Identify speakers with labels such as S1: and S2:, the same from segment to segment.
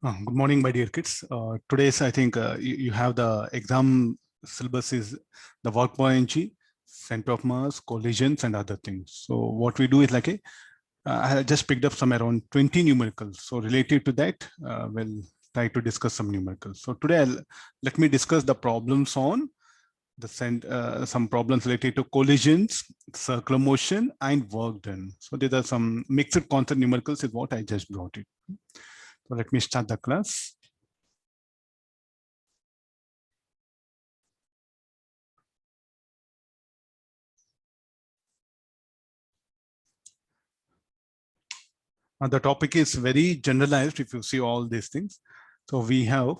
S1: Good morning, my dear kids. Today's, I think you have the exam syllabus is the work buoyancy, center of mass, collisions, and other things. So what we do is I just picked up some around 20 numericals. So related to that, we'll try to discuss some numericals. So today, let me discuss the problems on some problems related to collisions, circular motion, and work done. So there are some mixed concept numericals is what I just brought it. So let me start the class. The topic is very generalized if you see all these things. So we have,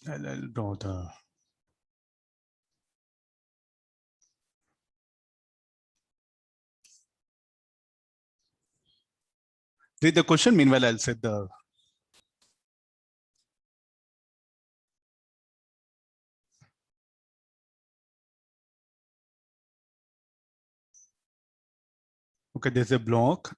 S1: I'll draw the, read the question, meanwhile I'll set the, okay, there's a block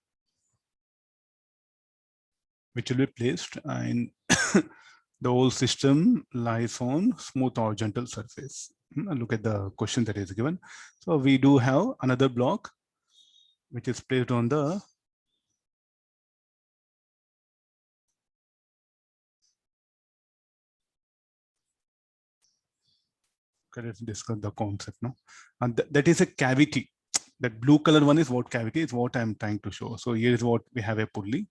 S1: which will be placed and the whole system lies on smooth horizontal surface. Look at the question that is given. So we do have another block which is placed on the let's discuss the concept now. And that is a cavity. That blue color one is what cavity is what I'm trying to show. So here is what we have a pulley.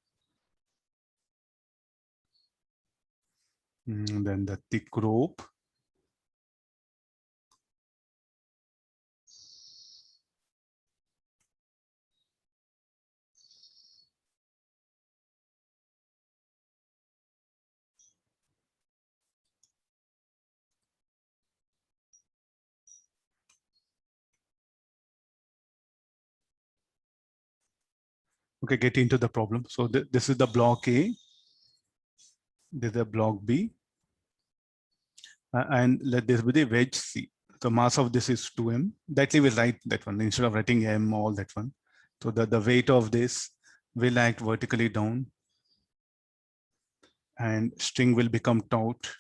S1: Then the thick rope. Okay, get into the problem. So this is the block A. This is the block B. And let this be the wedge C. The mass of this is 2m. That we will write that one instead of writing m, all that one. So the weight of this will act vertically down and string will become taut.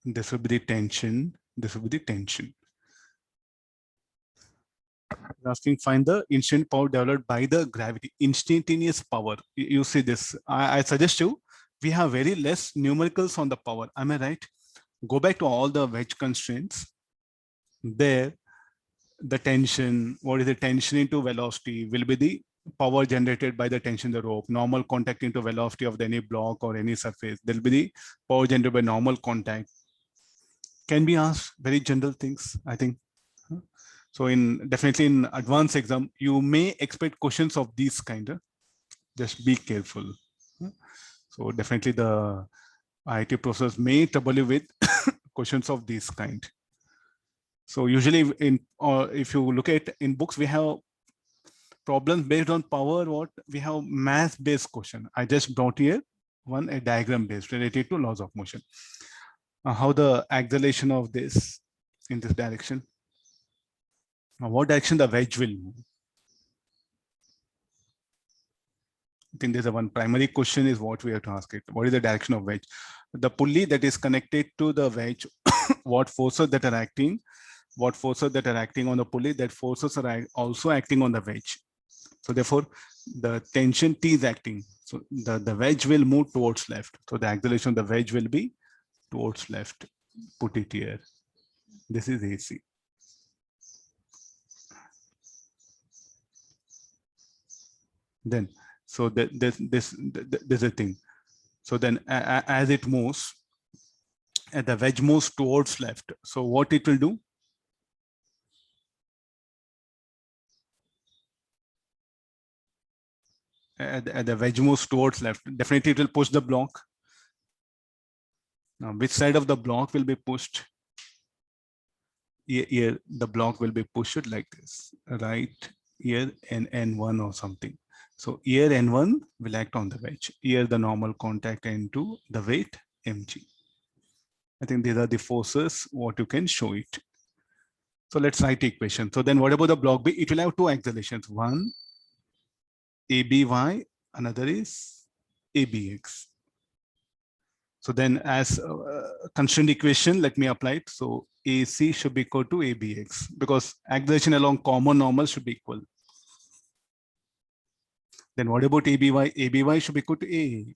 S1: This will be the tension. This will be the tension. Asking find the instant power developed by the gravity, instantaneous power. You see this. I suggest you, we have very less numericals on the power. Am I right? Go back to all the wedge constraints. There, the tension, what is the tension into velocity will be the power generated by the tension in the rope. Normal contact into velocity of any block or any surface. There will be the power generated by normal contact. Can be asked very general things, I think. So definitely in advanced exam, you may expect questions of these kind. Just be careful. So definitely the IIT process may trouble you with questions of this kind. So usually if you look at in books, we have problems based on power. What we have mass based question. I just brought here a diagram based related to laws of motion. How the acceleration of this in this direction. What direction the wedge will move. I think there's one primary question is what we have to ask it. What is the direction of wedge? The pulley that is connected to the wedge, what forces that are acting, on the pulley, that forces are also acting on the wedge. So therefore, the tension T is acting. So the wedge will move towards left. So the acceleration of the wedge will be towards left. Put it here. This is AC. Then, so this is a thing. So then as it moves, the wedge moves towards left. So what it will do? The wedge moves towards left. Definitely it will push the block. Now, which side of the block will be pushed? Here the block will be pushed like this, right? Here N1 or something. So here N1 will act on the wedge. Here the normal contact N2, the weight mg. I think these are the forces what you can show it. So let's write the equation. So then what about the block B? It will have two accelerations. One ABY, another is ABX. So then as constraint equation, let me apply it. So AC should be equal to ABX because acceleration along common normal should be equal. Then what about ABY? ABY should be equal to A.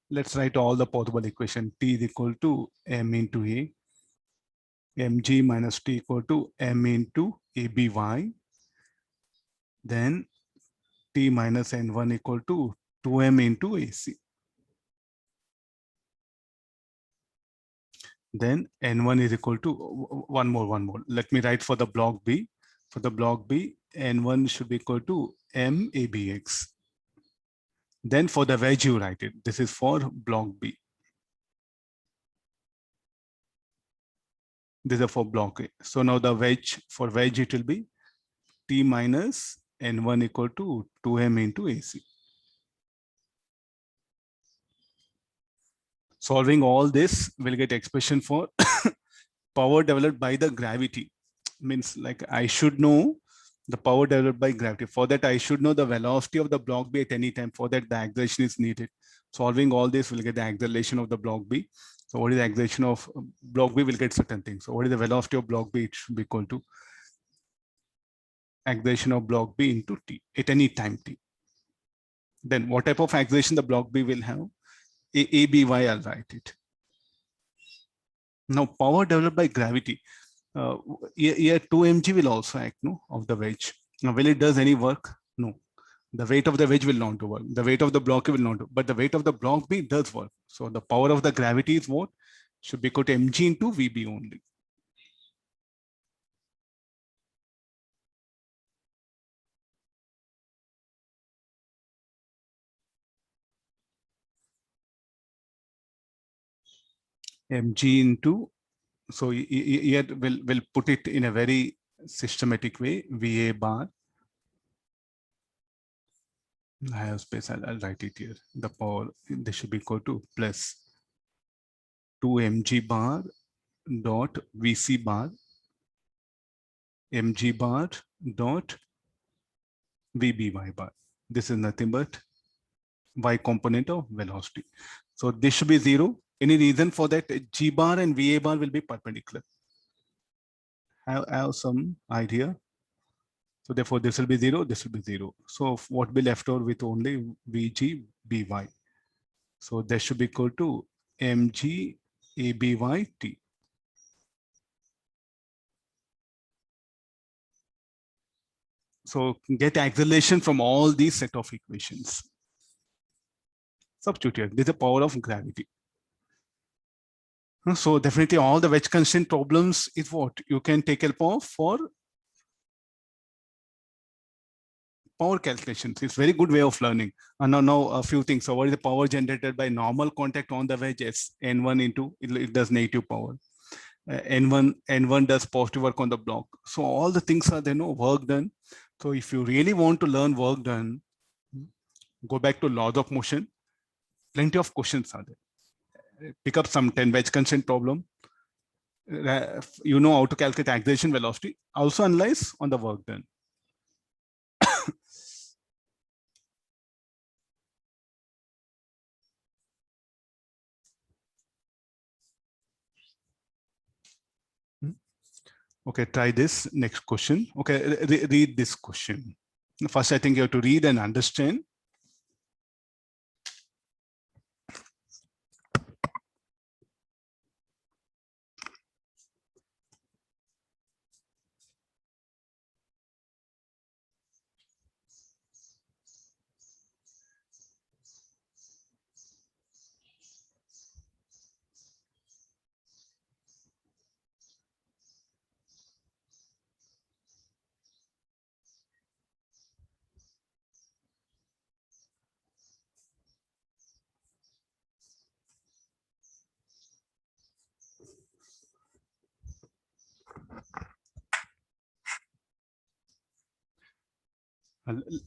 S1: Let's write all the possible equation. T is equal to M into A. Mg minus T equal to M into ABY. Then T minus N1 equal to 2M into AC. Then N1 is equal to one more. Let me write for the block B. For the block B, N1 should be equal to MABX. Then for the wedge, you write it. This is for block B. This is for block A. So now the wedge, for wedge, it will be T minus N1 equal to 2M into AC. Solving all this, we'll get expression for power developed by the gravity. Means like I should know the power developed by gravity. For that, I should know the velocity of the block B at any time. For that, the acceleration is needed. Solving all this, we'll get the acceleration of the block B. So what is the acceleration of block B? We'll get certain things. So what is the velocity of block B? It should be equal to acceleration of block B into T at any time T. Then what type of acceleration the block B will have? ABY, I'll write it. Now power developed by gravity. Here 2 mg will also act, no, of the wedge. Now will it does any work? No. The weight of the wedge will not do work. The weight of the block will not do, but the weight of the block B does work. So the power of the gravity is what? Should be equal to mg into VB only. Mg into, so here we'll put it in a very systematic way. VA bar. I have space, I'll write it here. The power, this should be equal to plus 2 mg bar dot VC bar, mg bar dot VBY bar. This is nothing but y component of velocity. So this should be 0. Any reason for that? G bar and VA bar will be perpendicular. I have some idea. So therefore this will be 0, this will be 0. So what will be left over with only VG BY. So that should be equal to mg ABY T. So get acceleration from all these set of equations. Substitute here. This is the power of gravity. So definitely all the wedge constraint problems is what you can take help of for power calculations. It's very good way of learning. And now a few things. So what is the power generated by normal contact on the wedge? Yes, N1 into, it does negative power. N1 does positive work on the block. So all the things are there, no work done. So if you really want to learn work done, go back to laws of motion. Plenty of questions are there. Pick up some 10 wedge constraint problem. You know how to calculate acceleration velocity. Also analyze on the work done. Okay, try this next question. Okay, read this question. First, I think you have to read and understand.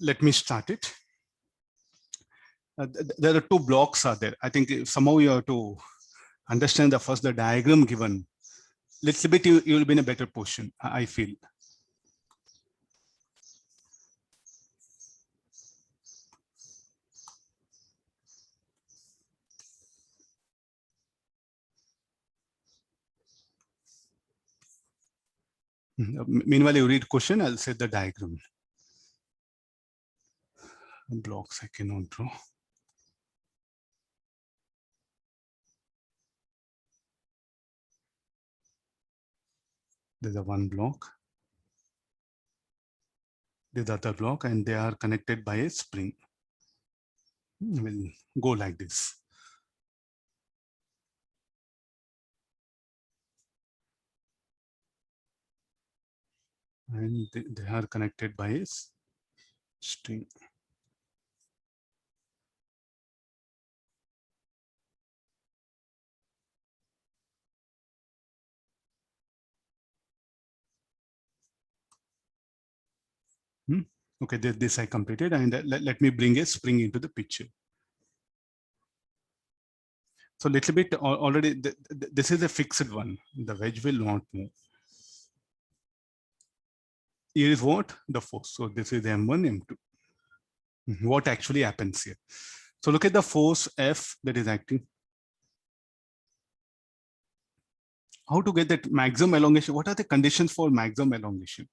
S1: Let me start it. There are two blocks are there. I think somehow you have to understand the diagram given. Little bit you will be in a better position, I feel. Meanwhile, you read question, I'll set the diagram. Blocks I cannot draw. There's a one block. There's the other block, and they are connected by a spring. We'll go like this. And they are connected by a string. Okay, this I completed, and let me bring a spring into the picture. So little bit already, this is a fixed one. The wedge will not move. Here is what? The force. So this is M1, M2. What actually happens here? So look at the force F that is acting. How to get that maximum elongation? What are the conditions for maximum elongation?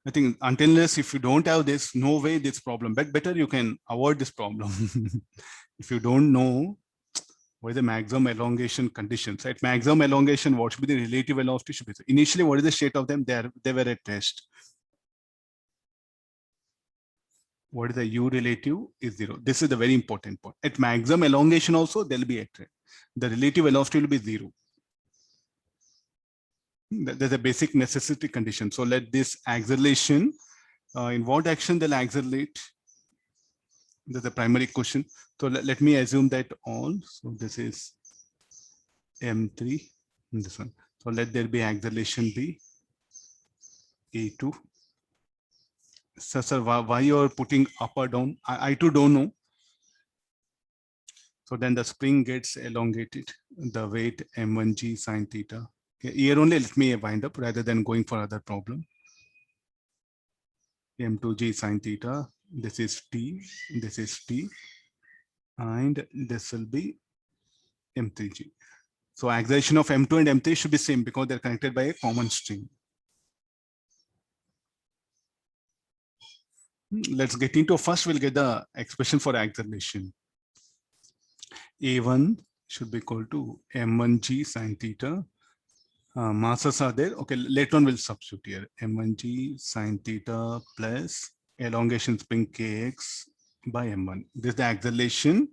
S1: I think until unless if you don't have this, no way this problem, but better you can avoid this problem. If you don't know what is the maximum elongation conditions, at maximum elongation, what should be the relative velocity should be. Initially, what is the state of them? They were at rest. What is the U relative is 0. This is the very important point. At maximum elongation also, they'll be at rest. The relative velocity will be 0. There's a basic necessity condition. So let this acceleration, in what action they'll accelerate? There's a primary question. So let me assume that all. So this is M3, this one. So let there be acceleration be A2. Sir, why you are putting up or down? I too don't know. So then the spring gets elongated. The weight M1G sine theta. Okay, here only let me wind up rather than going for other problem. M2G sine theta. This is T. This is T. And this will be M3G. So acceleration of M2 and M3 should be same because they're connected by a common string. Let's get into first, we'll get the expression for acceleration. A1 should be equal to M1G sine theta. Masses are there. Okay, later on we'll substitute here. M1G sine theta plus elongation spring Kx by M1. This is the acceleration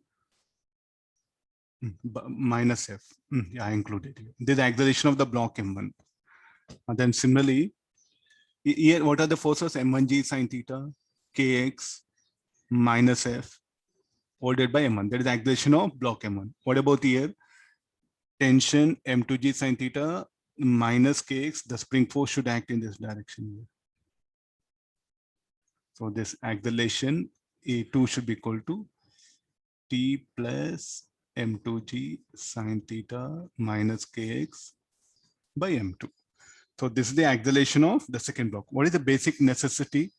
S1: minus F. Yeah, I included here. This is the acceleration of the block M1. And then similarly, here what are the forces? M1G sine theta, Kx minus F, folded by M1. That is the acceleration of block M1. What about here? Tension M2G sine theta minus Kx, the spring force should act in this direction here. So this acceleration A2 should be equal to T plus M2G sine theta minus Kx by M2. So this is the acceleration of the second block. What is the basic necessity?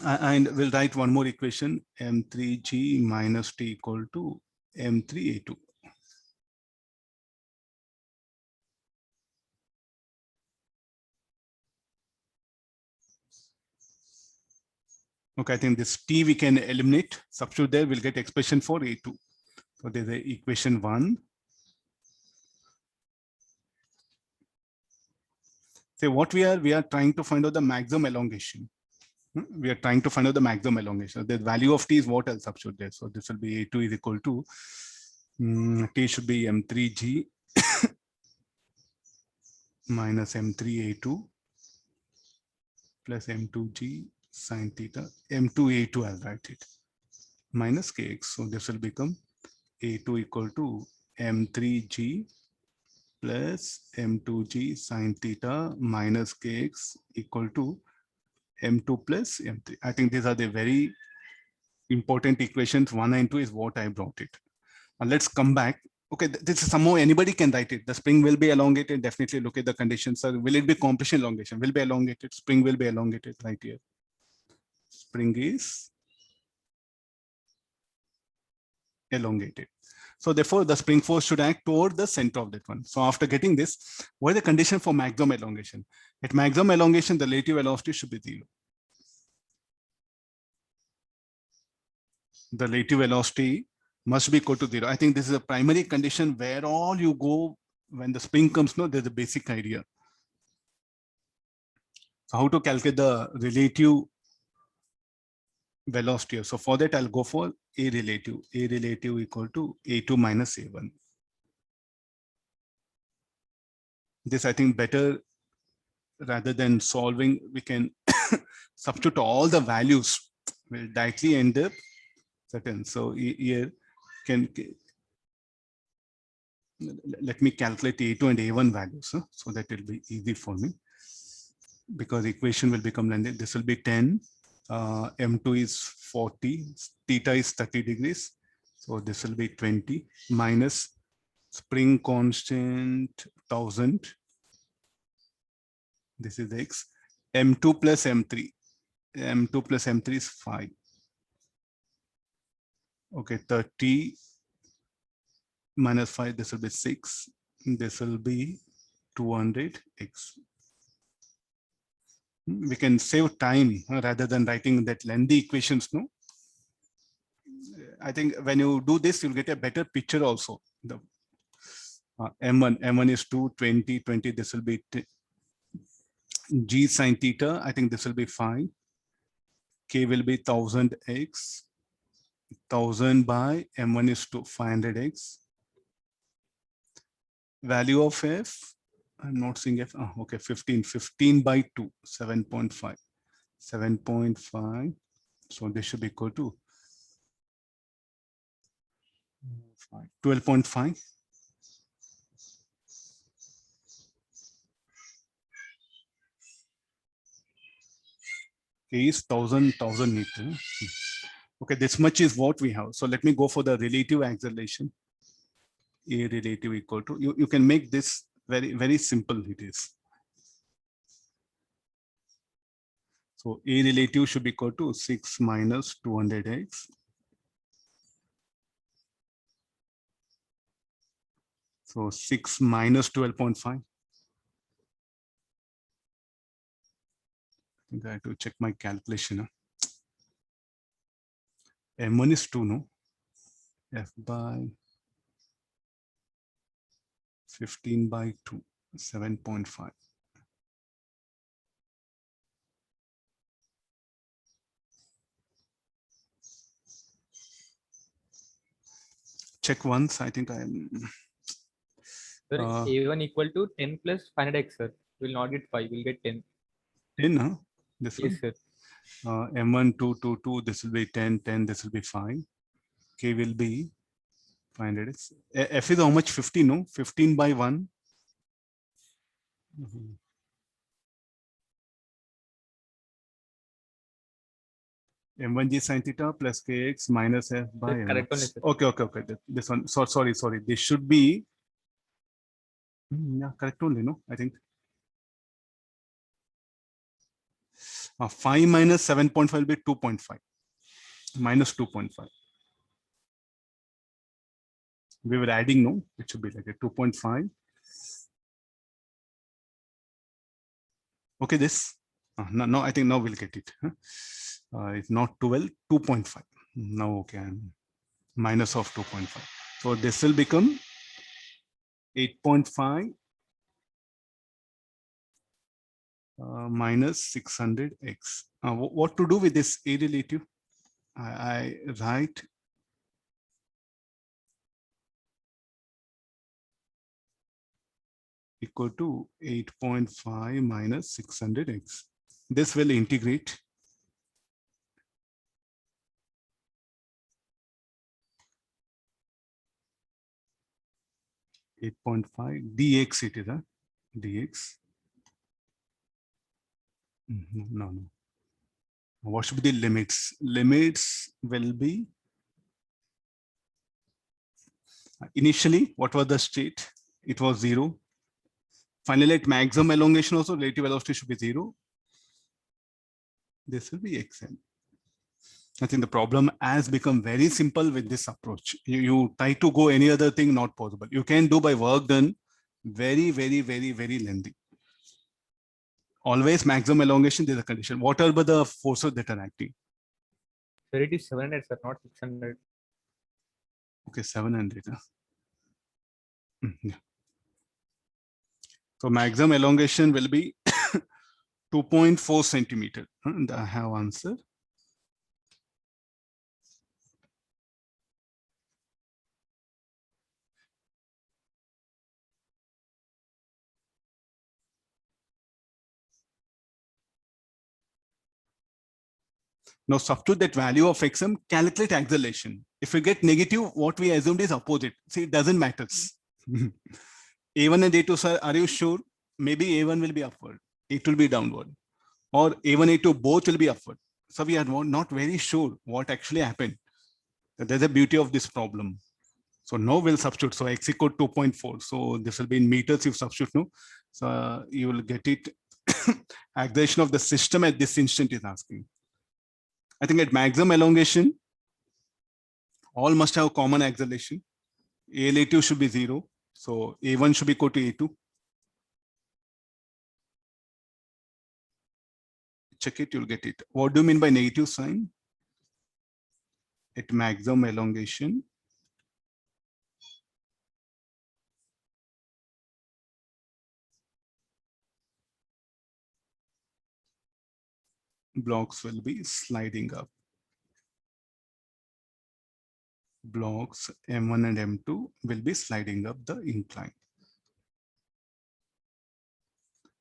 S1: And we'll write one more equation, M3G minus T equal to M3A2. Okay, I think this T we can eliminate, substitute there, we'll get expression for A2. So there's the equation 1. Say what we are trying to find out the maximum elongation. We are trying to find out the maximum elongation. The value of T is what I'll substitute there. So this will be A2 is equal to, T should be M3G minus M3A2 plus M2G sine theta, M2A2, I'll write it, minus Kx. So this will become A2 equal to M3G plus M2G sine theta minus Kx equal to M2 plus M3. I think these are the very important equations. 1 and 2 is what I brought it. And let's come back. Okay, this is somehow anybody can write it. The spring will be elongated. Definitely look at the conditions. So will it be compression elongation? Will be elongated. Spring will be elongated right here. Spring is elongated. So therefore, the spring force should act toward the center of that one. So after getting this, what is the condition for maximum elongation? At maximum elongation, the relative velocity should be 0. The relative velocity must be equal to 0. I think this is a primary condition where all you go when the spring comes. No, there's a basic idea. So how to calculate the relative velocity? So for that, I'll go for A relative. A relative equal to A2 minus A1. This, I think, better rather than solving, we can substitute all the values. Will directly end up certain. So here let me calculate A2 and A1 values, so that it will be easy for me, because equation will become linear. This will be 10, M2 is 40, theta is 30 degrees. So this will be 20 minus spring constant 1000. This is X. M2 plus M3. M2 plus M3 is 5. Okay, 30 minus 5, this will be 6. This will be 200x. We can save time rather than writing that lengthy equations, no? I think when you do this, you'll get a better picture also. The M1 is 2, 20, 20, this will be G sine theta. I think this will be 5. K will be 1000x. 1000 by M1 is 500x. Value of F, I'm not seeing F. Oh, okay, 15 by 2, 7.5. 7.5. So this should be equal to 12.5. Is 1000 meter. Okay, this much is what we have. So let me go for the relative acceleration. A relative equal to, you can make this very simple. It is. So A relative should be equal to 6 minus 200x. So 6 minus 12.5. I think I have to check my calculation. M1 is 2, no? F by 15 by 2, 7.5. Check once. I think I'm.
S2: Sir, A1 equal to 10 plus 500x, sir. We will not get 5, we'll get 10.
S1: 10, huh? This
S2: yes,
S1: one?
S2: Sir.
S1: M1, 2, 2, 2, this will be 10, 10, this will be 5. K will be 500x. F is how much? 15, no? 15 by 1. M1G sin theta plus Kx minus F by M1.
S2: Correct only, sir.
S1: Okay. This one. Sorry. This should be. Yeah, correct only, no? I think. 5 minus 7.5 will be 2.5. Minus 2.5. We were adding, no? It should be like a 2.5. Okay, this. No, I think now we'll get it. It's not 12, 2.5. Now, okay, I'm minus of 2.5. So this will become 8.5 minus 600x. What to do with this A relative? I write equal to 8.5 minus 600x. This will integrate. dx it is a dx. No. What should be the limits? Limits will be initially, what was the state? It was 0. Finally, at maximum elongation also, relative velocity should be 0. This will be xn. I think the problem has become very simple with this approach. You try to go any other thing, not possible. You can do by work done, very, very, very, very lengthy. Always maximum elongation, there's a condition. What are the forces that are acting?
S2: So it is 700, sir, not 600.
S1: Okay, 700. Yeah. So maximum elongation will be 2.4 centimeter. And I have answer. Now substitute that value of xm, calculate acceleration. If you get negative, what we assumed is opposite. See, it doesn't matter. A1 and A2, sir, are you sure? Maybe A1 will be upward, it will be downward, or A1, A2, both will be upward. So we are not very sure what actually happened. There's a beauty of this problem. So now we'll substitute. So x equal 2.4. So this will be in meters if substitute no. So you will get it. Acceleration of the system at this instant is asking. I think at maximum elongation, all must have common acceleration. AL2 should be 0. So A1 should be equal to A2. Check it, you'll get it. What do you mean by negative sign? At maximum elongation, blocks will be sliding up. Blocks M1 and M2 will be sliding up the incline.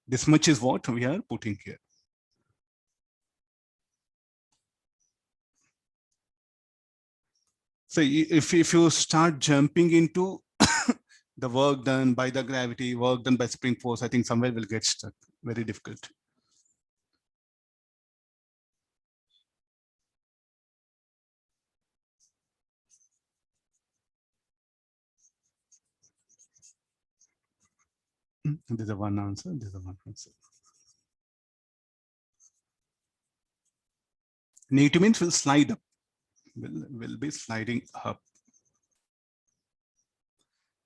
S1: This much is what we are putting here. So if you start jumping into the work done by the gravity, work done by spring force, I think somewhere will get stuck. Very difficult. There's a one answer, there's a one answer. Negative means will slide up, will be sliding up.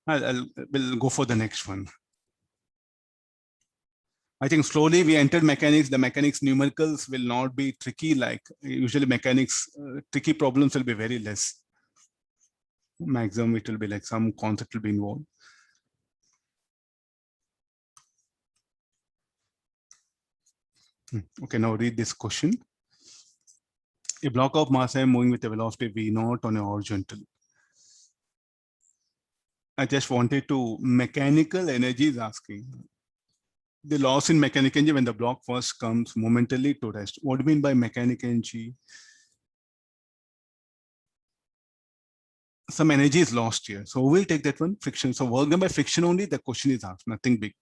S1: We'll go for the next one. I think slowly we entered mechanics. The mechanics numericals will not be tricky like usually mechanics. Tricky problems will be very less. Maximum it will be like some concept will be involved. Okay, now read this question. A block of mass M moving with a velocity V0 on a horizontal. I just wanted to mechanical energy is asking. The loss in mechanical energy when the block first comes momentarily to rest. What do you mean by mechanical energy? Some energy is lost here. So we'll take that one, friction. So work done by friction only, the question is asked, nothing big.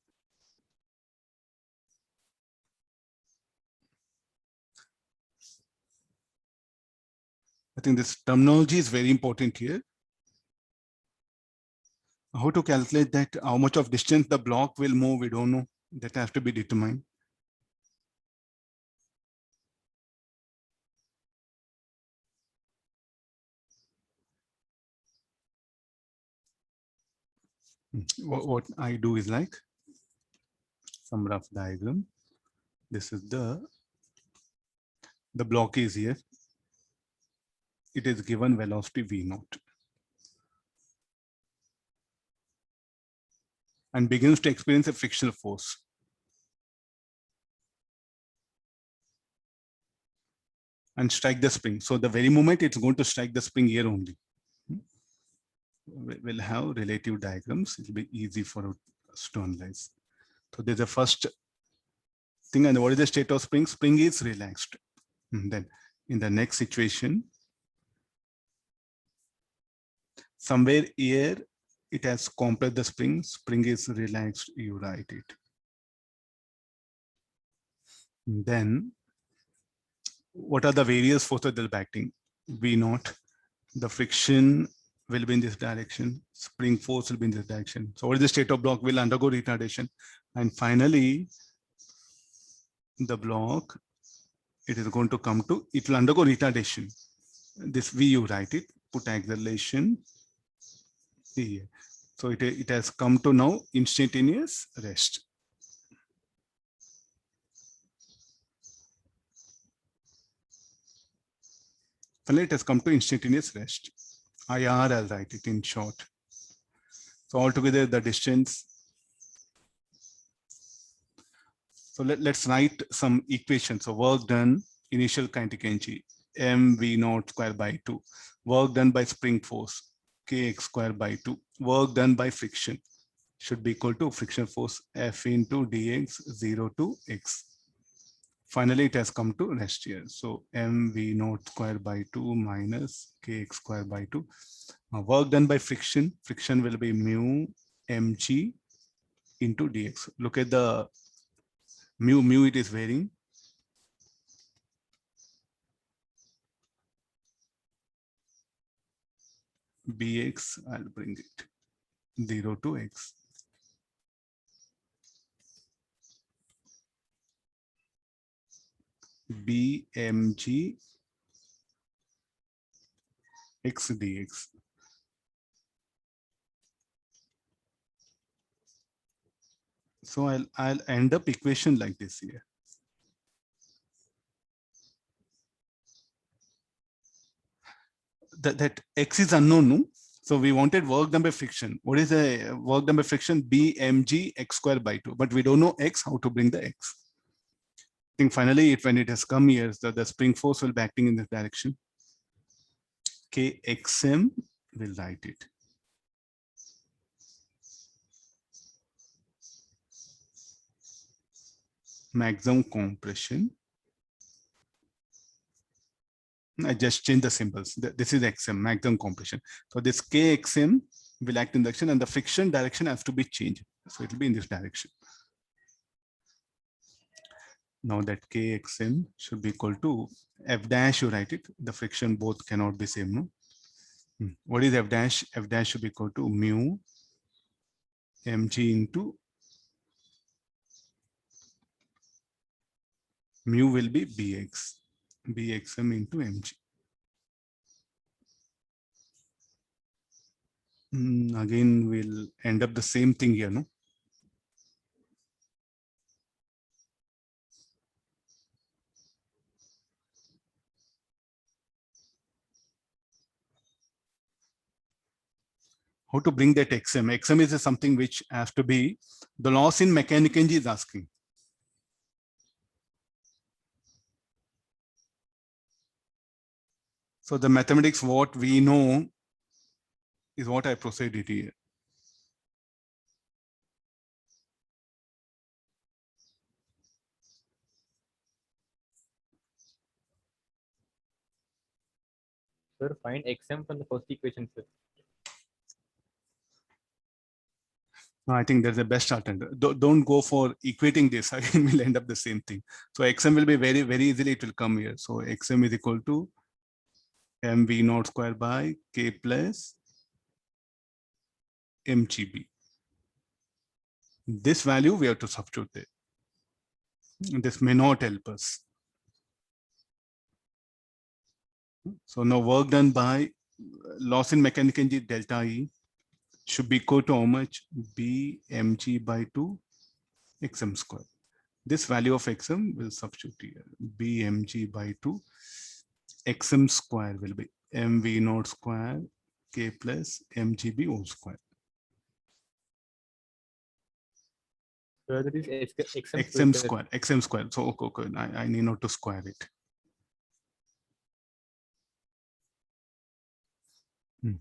S1: I think this terminology is very important here. How to calculate that, how much of distance the block will move, we don't know. That has to be determined. What I do is like some rough diagram. This is the block is here. It is given velocity V0 and begins to experience a frictional force. And strike the spring. So the very moment it's going to strike the spring here only. We'll have relative diagrams. It'll be easy for us to analyze. So there's a first thing, and what is the state of spring? Spring is relaxed. And then in the next situation, somewhere here it has compressed the spring. Spring is relaxed. You write it. And then what are the various forces that are acting? V0, the friction will be in this direction, spring force will be in this direction. So what is the state of block? Will undergo retardation. And finally, the block, it is going to come to, it will undergo retardation. this VU, write it, put acceleration here. So it has come to now instantaneous rest. Finally, it has come to instantaneous rest. IR, I'll write it in short. So altogether the distance. So let's write some equations. So work done, initial kinetic energy, mv0 square by 2. Work done by spring force, kx square by 2. Work done by friction should be equal to friction force F into dx 0 to x. Finally, it has come to rest here. So mv0 square by 2 minus kx square by 2. Work done by friction will be mu mg into dx. Look at the mu it is varying. Bx, I'll bring it 0 to x. Bmg x dx. So I'll end up equation like this here. That x is unknown, no? So we wanted work done by friction. What is the work done by friction? Bmg x square by 2, but we don't know x, how to bring the x. I think finally, when it has come here, the spring force will be acting in this direction. Kxm, we'll write it. Maximum compression. I just changed the symbols. This is xm, maximum compression. So this kxm will act in the direction, and the friction direction has to be changed. So it will be in this direction. Now that kxm should be equal to f dash, you write it. The friction both cannot be same, no? What is f dash? F dash should be equal to mu mg into mu will be bx, bxm into mg. Again, we'll end up the same thing here, no? How to bring that xm? Xm is something which has to be, the loss in mechanical energy is asking. So the mathematics, what we know is what I proceeded here.
S2: Sir, find xm from the first equation, sir.
S1: No, I think there's a best alternative. Don't go for equating this. Again, we'll end up the same thing. So xm will be very, very easily, it will come here. So xm is equal to mv0 square by k plus mgb. This value we have to substitute there. This may not help us. So now work done by loss in mechanical energy delta E should be equal to how much? B mg by 2 xm square. This value of xm will substitute here. B mg by 2 xm square will be mv0 square k plus mgb whole square.
S2: So that is
S1: xm square, xm square. So okay, I need not to square it.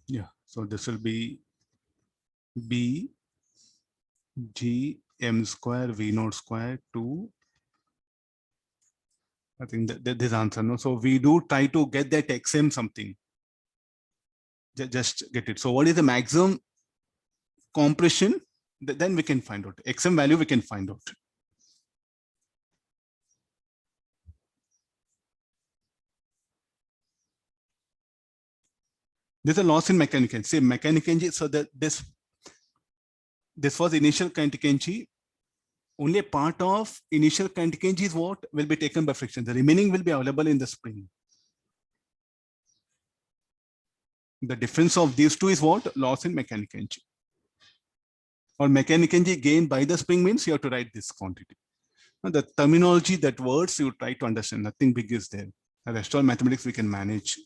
S1: Yeah, so this will be B G M square V0 square 2. I think that this answer, no? So we do try to get that xm something. Just get it. So what is the maximum compression? Then we can find out. xm value we can find out. There's a loss in mechanical energy. Say mechanical energy, so that this was initial kinetic energy. Only a part of initial kinetic energy is what will be taken by friction. The remaining will be available in the spring. The difference of these two is what? Loss in mechanical energy. Or mechanical energy gained by the spring means you have to write this quantity. Now, the terminology, that words you try to understand, nothing big is there. The rest of mathematics we can manage.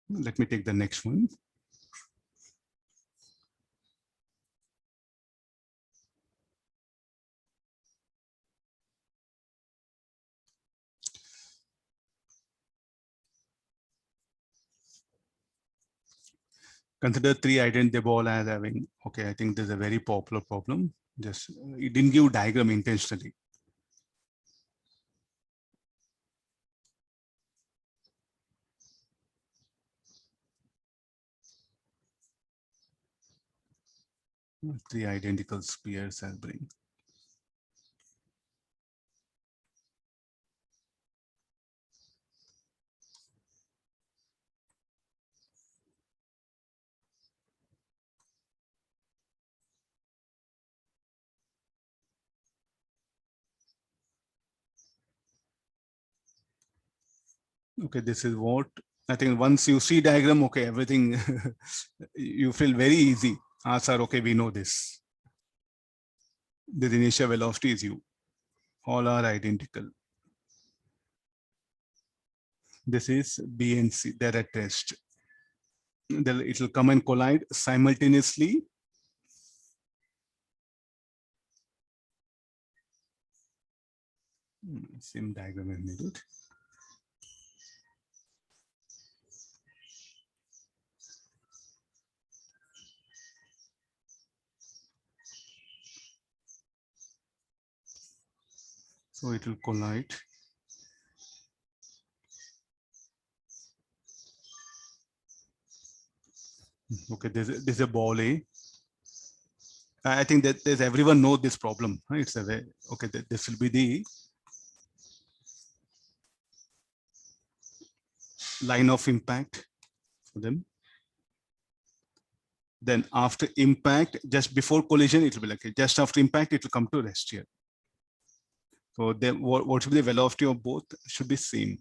S1: Let me take the next one. Consider three identical ball as having, okay, I think this is a very popular problem. Just, it didn't give diagram intentionally. Three identical spheres as bring. Okay, this is what I think. Once you see diagram, okay, everything you feel very easy. Ah, sir, okay, we know this. The initial velocity is u. All are identical. This is B and C. They're at rest. Then it will come and collide simultaneously. Same diagram is needed. So it will collide. Okay, there's a ball A. I think that there's everyone know this problem. Right? It's a way, okay. This will be the line of impact for them. Then after impact, just before collision, it will be like just after impact, it will come to rest here. So then what should be the velocity of both? Should be same.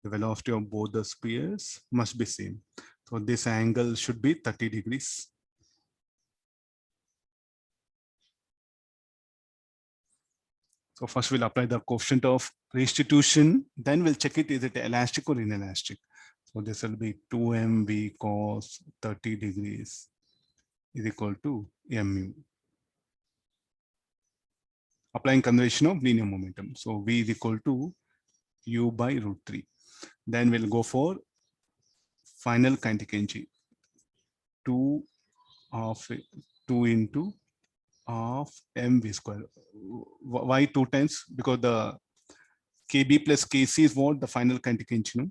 S1: The velocity of both the spheres must be same. So this angle should be 30 degrees. So first we'll apply the coefficient of restitution, then we'll check it, is it elastic or inelastic? So this will be 2mv cos 30 degrees is equal to mu. Applying conservation of linear momentum. So v is equal to u by root 3. Then we'll go for final kinetic energy. 2 into of mv square. Why 2 times? Because the kb plus kc is what? The final kinetic energy. No?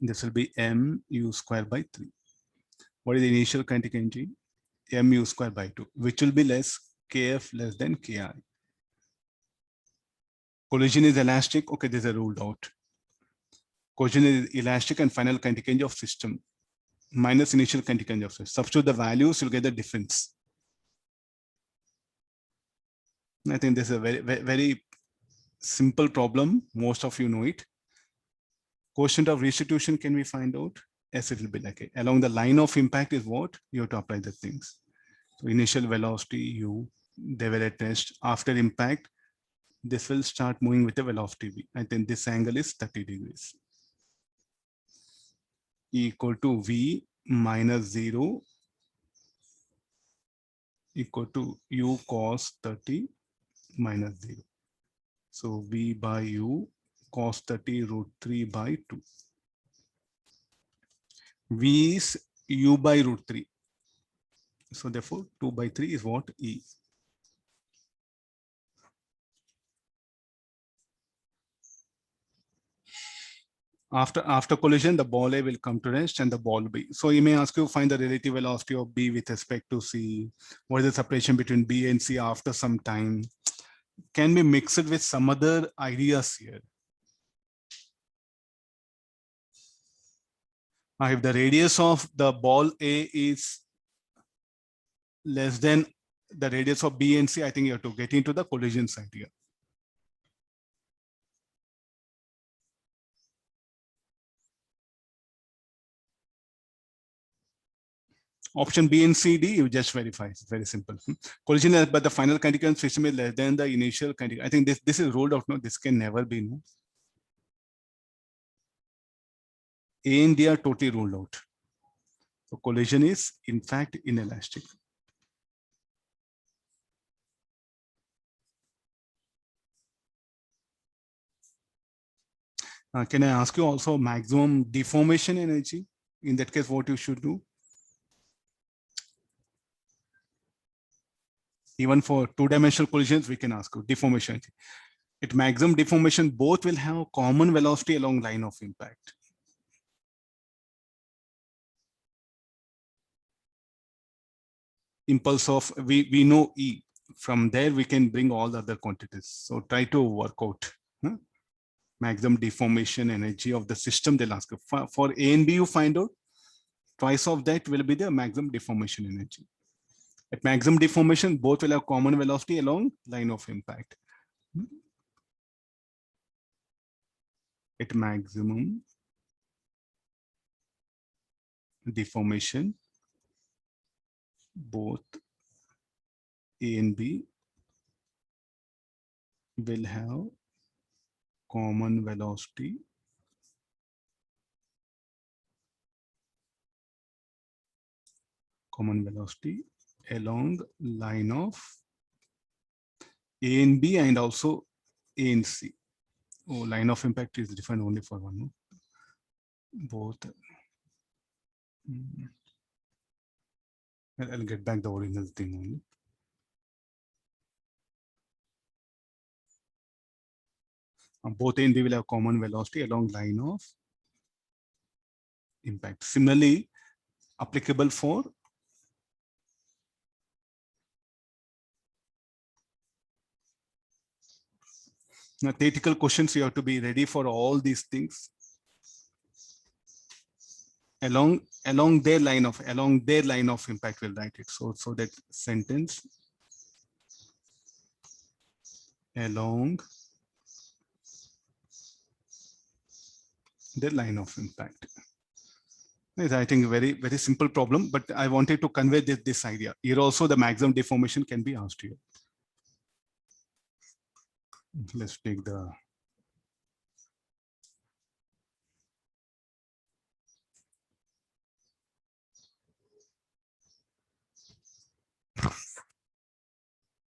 S1: This will be mu square by 3. What is the initial kinetic energy? Mu square by 2, which will be less kf less than ki. Collision is elastic. Okay, this is ruled out. Collision is elastic and final kinetic energy of system minus initial kinetic energy of system. Substitute the values, you'll get the difference. I think this is a very simple problem. Most of you know it. Quotient of restitution can we find out? Yes, it will be like along the line of impact is what you have to apply the things. So initial velocity u, they were at rest. After impact, this will start moving with the velocity v. I think this angle is 30 degrees. E equal to v minus 0 equal to u cos 30 minus 0. So v by u cos 30 root 3 by 2. V is u by root 3. So therefore 2 by 3 is what? E. After collision, the ball A will come to rest and the ball B. So you may ask you find the relative velocity of B with respect to C. What is the separation between B and C after some time? Can be mixed with some other ideas here. Now, if the radius of the ball A is less than the radius of B and C, I think you have to get into the collision side here. Option B and C, D, you just verify. It's very simple. Collision, but the final kinetic system is less than the initial kinetic. I think this is ruled out. No, this can never be. No. A and D are totally ruled out. So collision is in fact inelastic. Can I ask you also maximum deformation energy? In that case, what you should do? Even for two-dimensional collisions, we can ask you deformation. At maximum deformation, both will have common velocity along line of impact. Impulse of, we know E. From there, we can bring all the other quantities. So try to work out maximum deformation energy of the system. They'll ask you. For A and B, you find out twice of that will be the maximum deformation energy. At maximum deformation, both will have common velocity along line of impact. At maximum deformation, both A and B will have common velocity along line of A and B and also A and C. Oh, line of impact is defined only for one. No? Both. I'll get back the original thing only. Both A and B will have common velocity along line of impact. Similarly, applicable for now, theoretical questions, you have to be ready for all these things. Along their line of impact, we'll write it. So that sentence along the line of impact. It's, I think, a very simple problem, but I wanted to convey this idea. Here also the maximum deformation can be asked here. Let's take the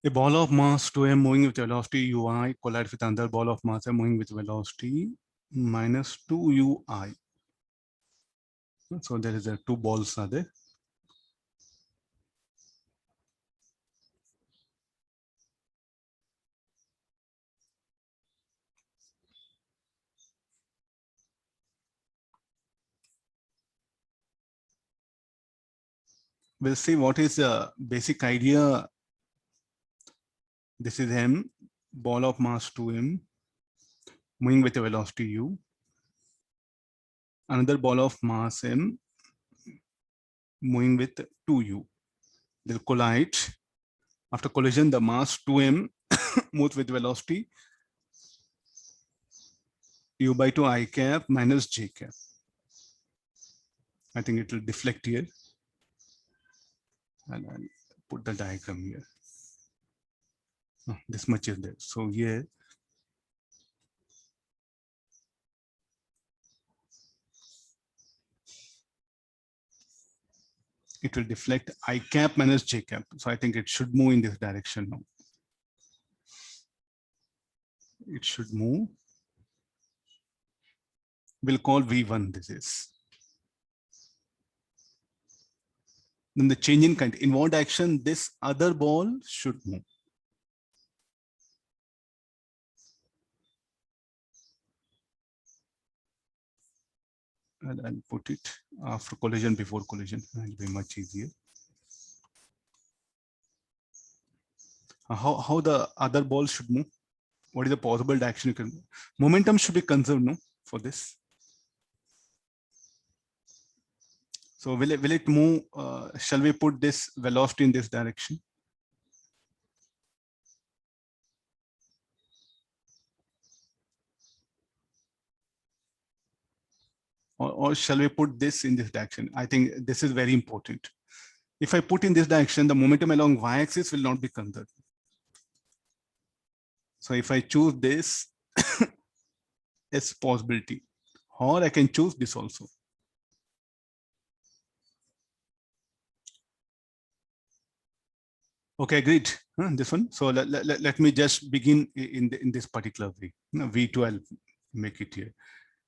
S1: a ball of mass 2m moving with velocity ui collides with another ball of mass m moving with velocity minus 2 ui. So there is a two balls are there. We'll see what is the basic idea. This is m, ball of mass 2m, moving with a velocity u. Another ball of mass m, moving with 2u. They'll collide. After collision, the mass 2m moves with velocity u by 2 I cap minus j cap. I think it will deflect here. And I'll put the diagram here. Oh, this much is there. So here, it will deflect I cap minus j cap. So I think it should move in this direction now. It should move. We'll call V1 this is. Then the change in kind, in what direction this other ball should move. And I'll put it after collision, before collision. It'll be much easier. How the other ball should move? What is the possible direction you can move? Momentum should be conserved, no, for this. So will it move? Shall we put this velocity in this direction? Or shall we put this in this direction? I think this is very important. If I put in this direction, the momentum along y-axis will not be conserved. So if I choose this as possibility, or I can choose this also. Okay, agreed. This one. So let me just begin in this particular way. V2, I'll make it here.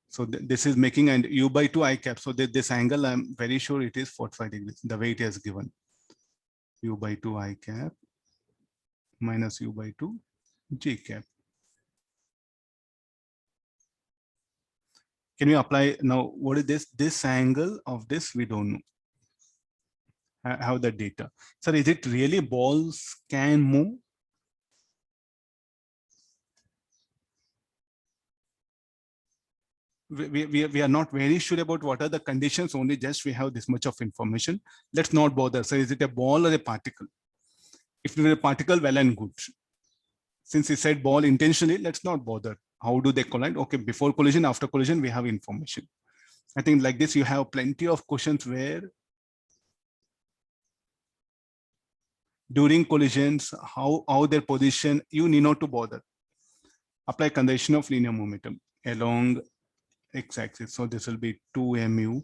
S1: So this is making and u by 2 I cap. So this angle, I'm very sure it is 45 degrees, the way it is given. U by 2 I cap minus u by 2 j cap. Can we apply now? What is this? This angle of this, we don't know. I have the data. Sir, is it really balls can move? We are not very sure about what are the conditions, only just we have this much of information. Let's not bother. So is it a ball or a particle? If it is a particle, well and good. Since he said ball intentionally, let's not bother. How do they collide? Okay, before collision, after collision, we have information. I think like this, you have plenty of questions where during collisions, how their position, you need not to bother. Apply conservation of linear momentum along x-axis. So this will be 2mu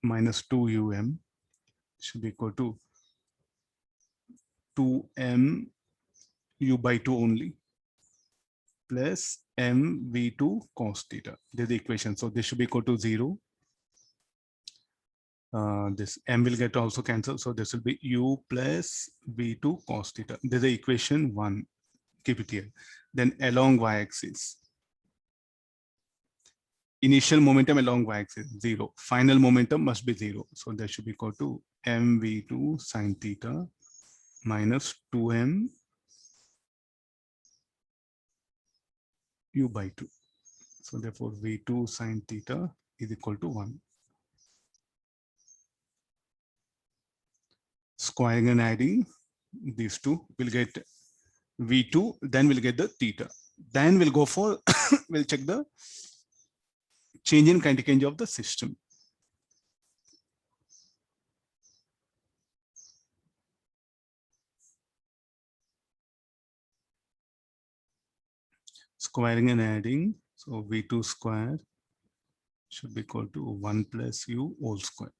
S1: minus 2um should be equal to 2m u by 2 only plus mv2 cos theta. This is the equation. So this should be equal to 0. This m will get also cancelled. So this will be u plus v2 cos theta. This is the equation 1. Keep it here. Then along y-axis. Initial momentum along y-axis 0. Final momentum must be 0. So that should be equal to mv2 sine theta minus 2m u by 2. So therefore v2 sine theta is equal to 1. Squaring and adding these two, will get v2, then we'll get the theta. Then we'll go for, we'll check the change in kinetic energy of the system. Squaring and adding, so v2 square should be equal to 1 plus u whole square.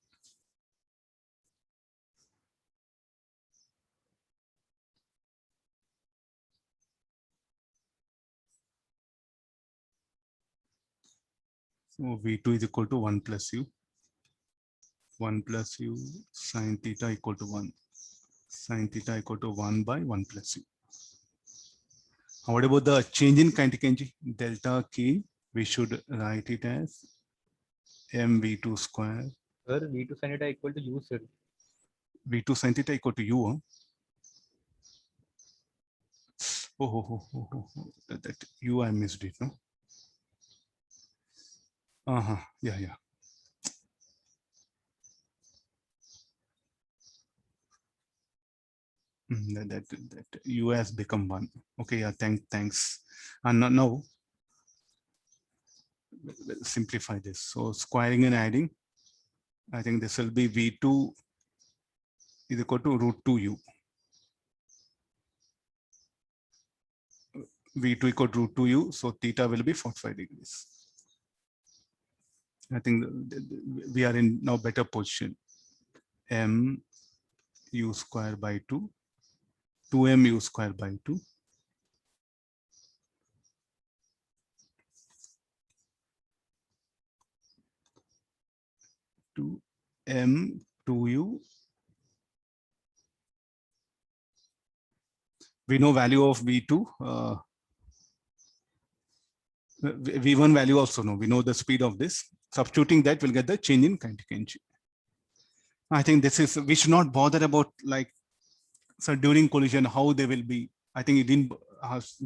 S1: So v2 is equal to 1 plus u. 1 plus u sine theta equal to 1. Sine theta equal to 1 by 1 plus u. What about the change in kinetic energy? Delta K, we should write it as mv2 square.
S2: Sir, v2 sin theta equal to u, sir.
S1: v2 sin theta equal to u. Huh? That u I missed it, no? Yeah. That u has become 1. Okay, yeah, thanks. And now we'll simplify this. So squaring and adding, I think this will be v2 is equal to root 2u. v2 equal to root 2u, so theta will be 45 degrees. I think we are in now better position. M u square by 2, 2m u square by 2. To m 2u. We know value of v2. v1 value also know. We know the speed of this. Substituting that, we'll get the change in kinetic energy. I think this is, we should not bother about like, so during collision, how they will be. I think it didn't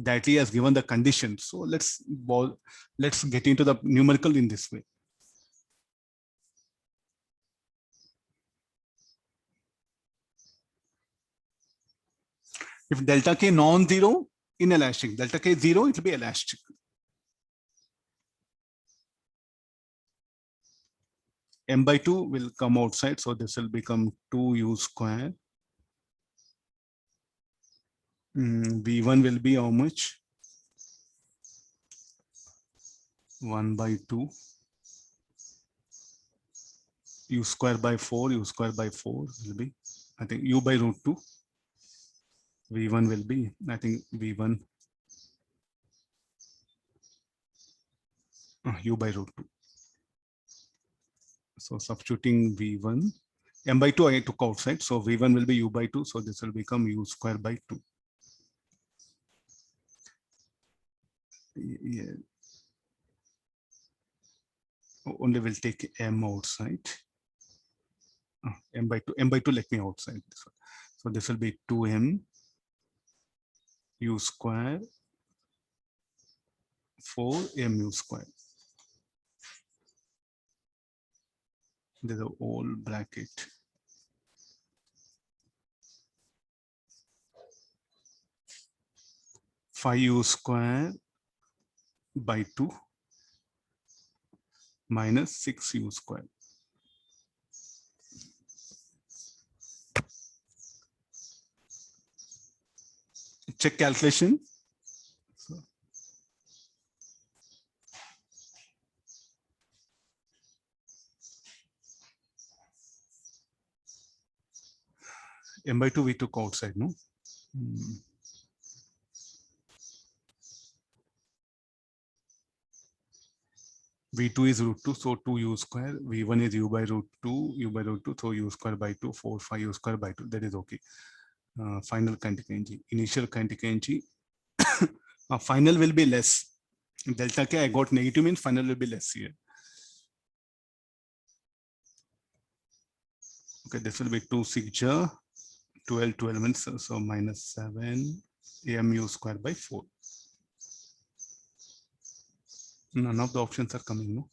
S1: directly has given the conditions. So let's get into the numerical in this way. If delta K non-zero, inelastic. Delta K 0, it will be elastic. m by 2 will come outside, so this will become 2u square. V1 will be how much? 1 by 2 u square by 4, u square by 4 will be, I think, u by root 2. V1 will be, I think, V1 u by root 2. So substituting V1, m by 2 I took outside, so V1 will be u by 2, so this will become u square by 2. Yeah. Only will take m outside. M by 2, let me outside. So this will be 2m u square 4mu square. There's a whole bracket. Five u square by 2 minus 6u square. Check calculation. So, m by 2 we took outside, no? V2 is root 2, so 2u square. V1 is u by root 2, so u square by 2, 4, 5 u square by 2. That is okay. Final contingency, initial contingency. Final will be less. Delta K, I got negative means final will be less here. Okay, this will be 2 6 12 means so minus 7 mu square by 4. None of the options are coming, no?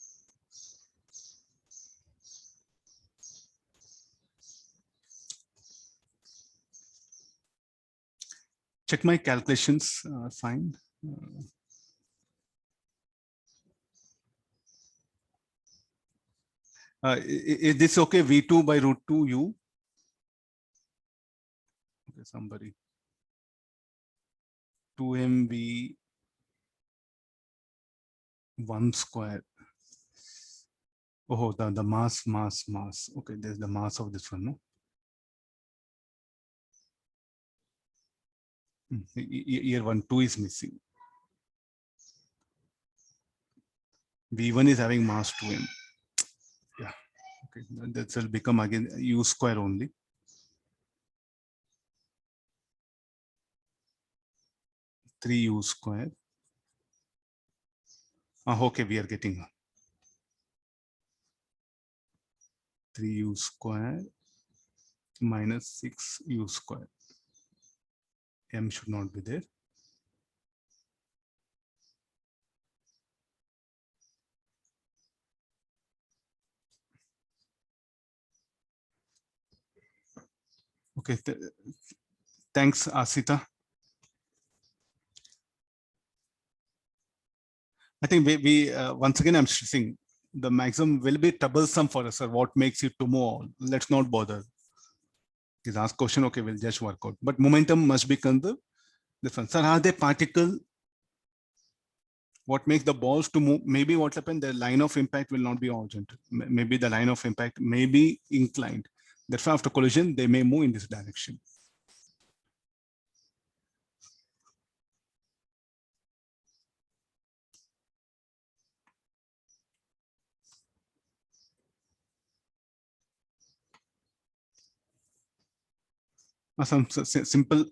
S1: Check my calculations, fine. Is this okay? V2 by root 2 u. Okay, somebody. 2mv 1 square. Oh, the mass. Okay, there's the mass of this one, no? Here 1, 2 is missing. V1 is having mass 2m. Yeah, okay, that will become again u square only. Three u square. Okay, we are getting 3u square minus 6u square. M should not be there. Okay, thanks, Asita. I think we once again, I'm stressing the maximum will be troublesome for us, sir. What makes it to move? Let's not bother. Is ask question, okay, we'll just work out. But momentum must become the difference. Sir, are they particle? What makes the balls to move? Maybe what happened, the line of impact will not be horizontal. Maybe the line of impact may be inclined. That's why after collision, they may move in this direction. Some simple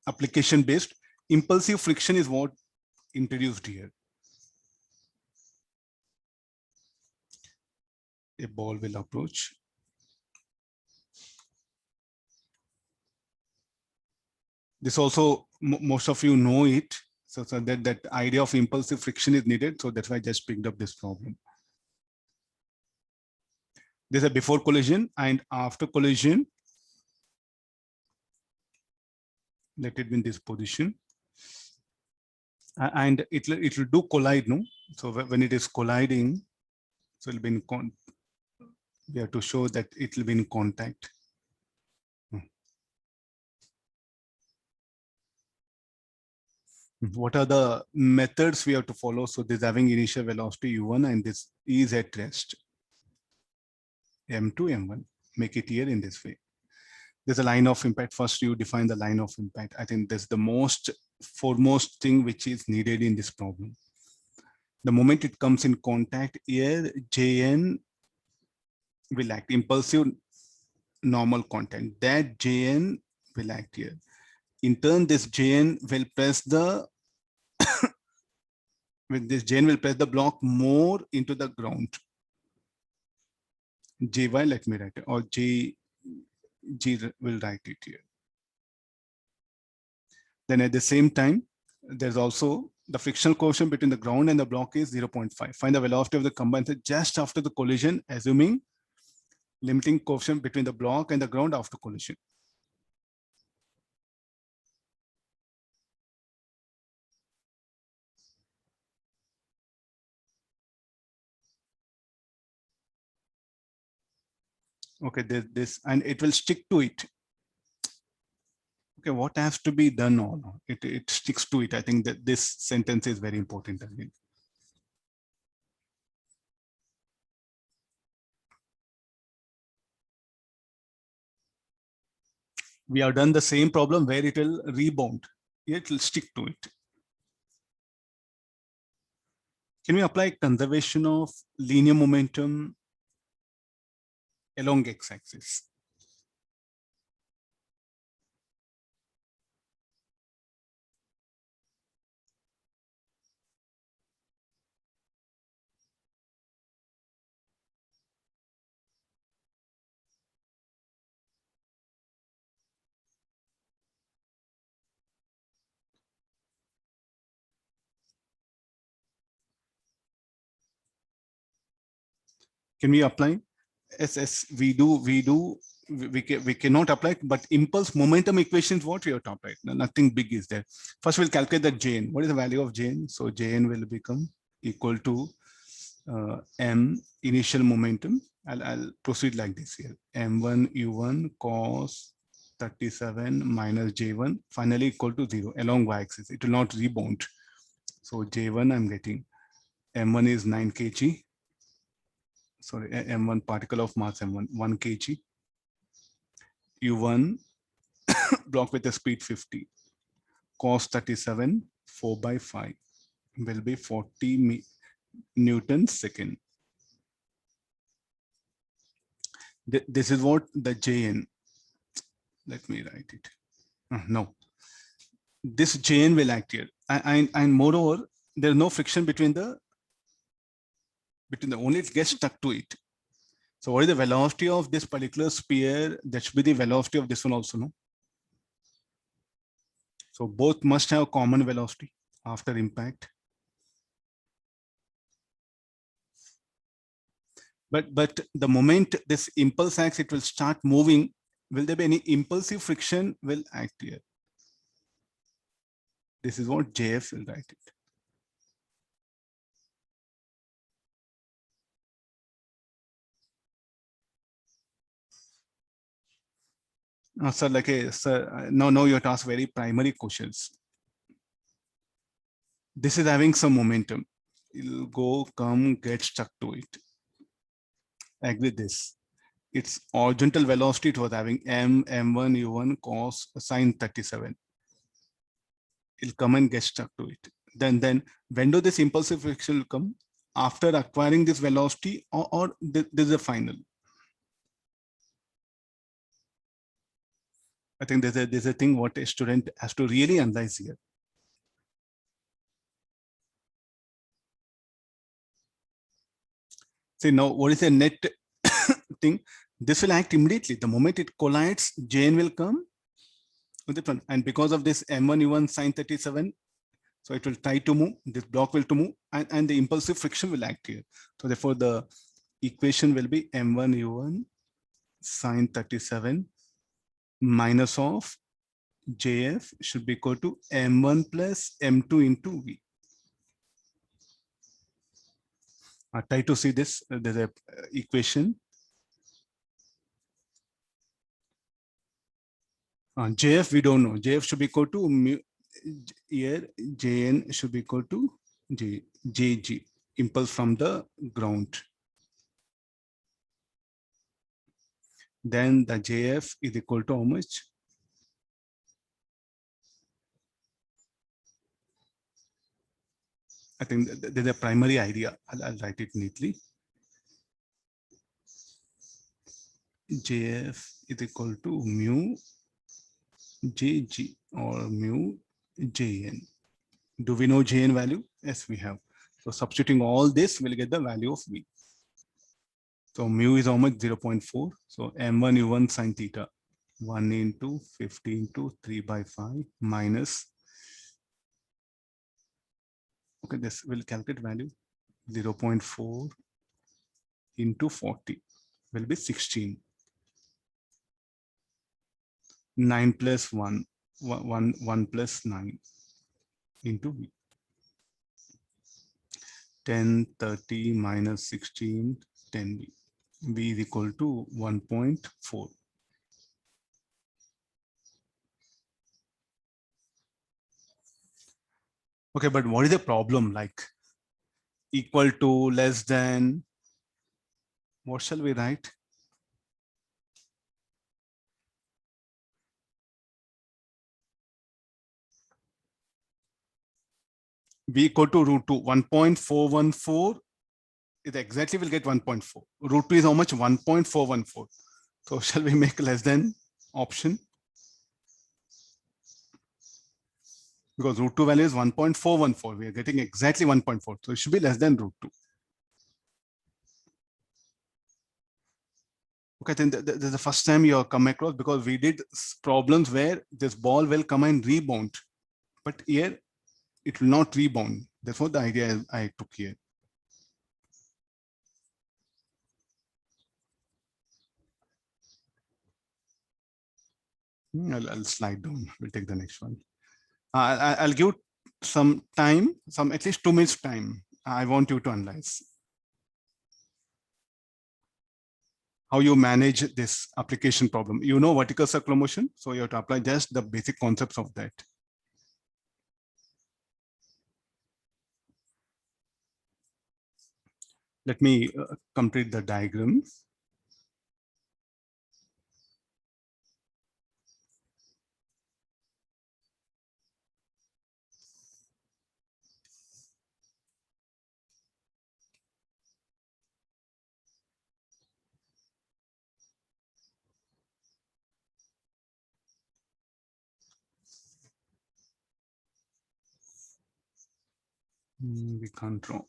S1: application based impulsive friction is what introduced here. A ball will approach. This also, most of you know it. So that idea of impulsive friction is needed. So that's why I just picked up this problem. There's a before collision and after collision. Let it be in this position. And it will do collide, no? So when it is colliding, so it will be in We have to show that it will be in contact. What are the methods we have to follow? So this having initial velocity u1 and this is at rest. M2, M1, make it here in this way. There's a line of impact. First, you define the line of impact. I think that's the most foremost thing which is needed in this problem. The moment it comes in contact here, Jn will act impulsive normal contact. That Jn will act here. In turn, this Jn will press the with this Jn will press the block more into the ground. Jy, let me write it, or G will write it here. Then at the same time, there's also the frictional coefficient between the ground and the block is 0.5. Find the velocity of the combined just after the collision, assuming limiting coefficient between the block and the ground after collision. Okay, this and it will stick to it. Okay, what has to be done on it sticks to it. I think that this sentence is very important again. We have done the same problem where it will rebound. It will stick to it. Can we apply conservation of linear momentum along x-axis? Can we apply? Yes, we cannot apply, but impulse momentum equations, what we have to apply? Nothing big is there. First, we'll calculate the Jn. What is the value of Jn? So Jn will become equal to m initial momentum. I'll proceed like this here. M1 U1 cos 37 minus J1 finally equal to 0 along y-axis. It will not rebound. So J1 I'm getting M1 is 9 kg. Sorry, M1 particle of mass M1 1 kg. U1 block with a speed 50. Cos 37 4 by 5 will be 40 Newton second. This is what the Jn. Let me write it. No. This Jn will act here. And moreover, there's no friction between the only it gets stuck to it. So what is the velocity of this particular sphere? That should be the velocity of this one also, no? So both must have common velocity after impact. But the moment this impulse acts, it will start moving. Will there be any impulsive friction will act here? This is what JF will write it. Sir, like a sir, no, you have to ask very primary questions. This is having some momentum. It'll go, come, get stuck to it. Agree this. Its horizontal velocity it was having m1 u1 cos sine 37. It'll come and get stuck to it. Then when do this impulsive friction will come? After acquiring this velocity or this is a final? I think there's a thing what a student has to really analyze here. See now, what is the net thing? This will act immediately. The moment it collides, Jn will come with it, and because of this m1 u1 sine 37, so it will try to move. This block will to move, and the impulsive friction will act here. So therefore, the equation will be m1 u1 sine 37 minus of Jf should be equal to m1 plus m2 into v. Try to see this. There's a equation. JF we don't know. JF should be equal to mu, here JN should be equal to JG, impulse from the ground. Then the JF is equal to how much? I think there's a primary idea. I'll write it neatly. JF is equal to mu JG or mu JN. Do we know JN value? Yes, we have. So substituting all this, we'll get the value of V. So mu is how much? 0.4. So M1 U1 sine theta. 1 into 50 into 3 by 5 minus. Okay, this will calculate value. 0.4 into 40 will be 16. 9 plus 1, 1 plus 9 into V. 10, 30 minus 16, 10V. V is equal to 1.4. Okay, but what is the problem? Like equal to, less than, what shall we write? V equal to root 2, 1.414. It exactly will get 1.4. Root 2 is how much? 1.414. So shall we make less than option? Because root 2 value is 1.414. We are getting exactly 1.4. So it should be less than root 2. Okay, then this is the first time you are come across, because we did problems where this ball will come and rebound. But here it will not rebound. That's what the idea I took here. I'll slide down. We'll take the next one. I'll give some time, at least 2 minutes time. I want you to analyze how you manage this application problem. You know vertical circular motion, so you have to apply just the basic concepts of that. Let me complete the diagram. We can't draw.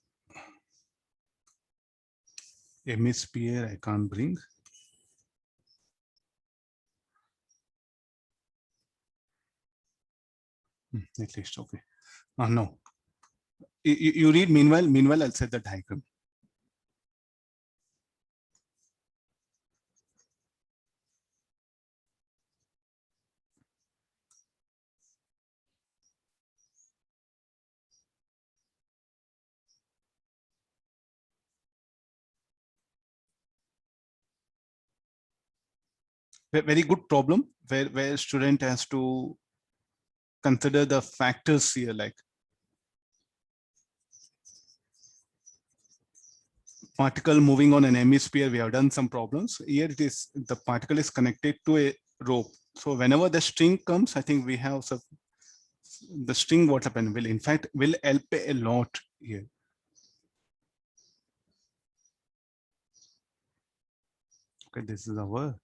S1: Hemisphere I can't bring. At least, okay. No. You read meanwhile I'll set the diagram. Very good problem where student has to consider the factors here, like particle moving on an hemisphere. We have done some problems here. It is the particle is connected to a rope. So whenever the string comes, I think we have some, the string what happen will in fact will help a lot here. Okay, this is our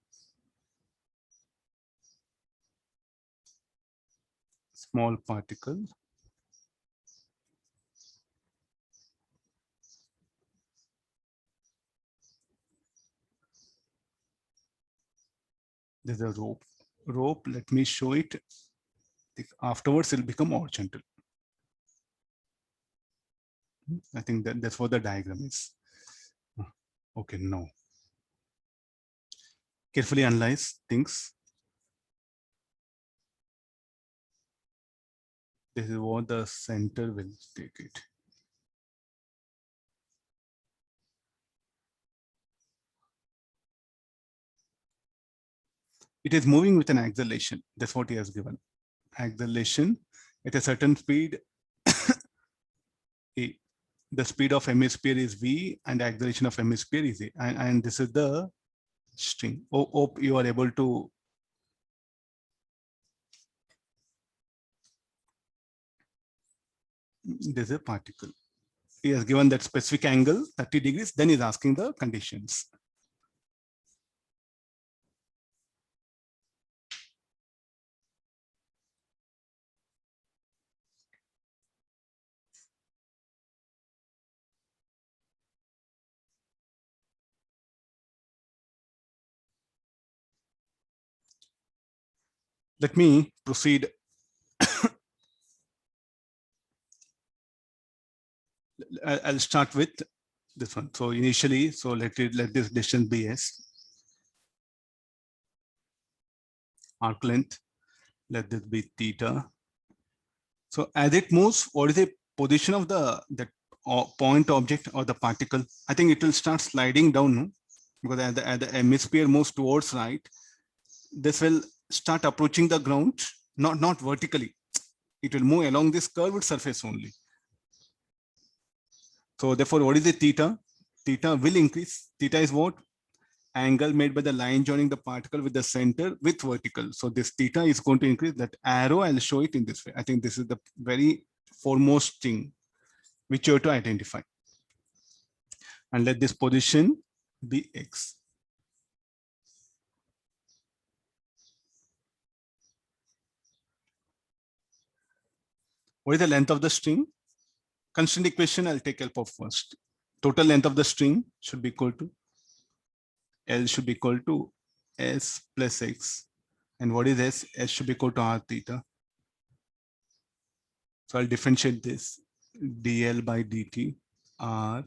S1: small particle. There's a rope. Let me show it. Afterwards, it'll become horizontal. I think that's what the diagram is. Okay, no. Carefully analyze things. This is what the center will take it. It is moving with an acceleration. That's what he has given. Acceleration at a certain speed. A. The speed of hemisphere is v and the acceleration of hemisphere is a. And this is the string. Hope you are able to this is a particle. He has given that specific angle 30 degrees, then he's asking the conditions. Let me proceed. I'll start with this one. So initially, so let this distance be s. Arc length, let this be theta. So as it moves, what is the position of the point object or the particle? I think it will start sliding down, no? Because as the hemisphere moves towards right, this will start approaching the ground, not vertically. It will move along this curved surface only. So therefore, what is the theta? Theta will increase. Theta is what? Angle made by the line joining the particle with the center with vertical. So this theta is going to increase. That arrow, I'll show it in this way. I think this is the very foremost thing which you have to identify. And let this position be x. What is the length of the string? Constraint equation, I'll take help of first. Total length of the string should be equal to L should be equal to S plus X. And what is S? S should be equal to R theta. So I'll differentiate this dl by dt R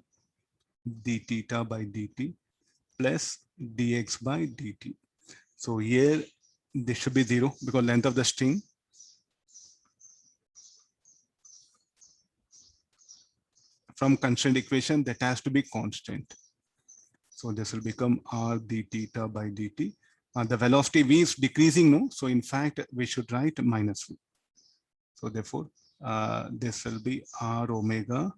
S1: d theta by dt plus dx by dt. So here this should be 0 because length of the string from constraint equation that has to be constant. So this will become r d theta by dt. The velocity v is decreasing, no? So in fact, we should write minus v. So therefore, this will be r omega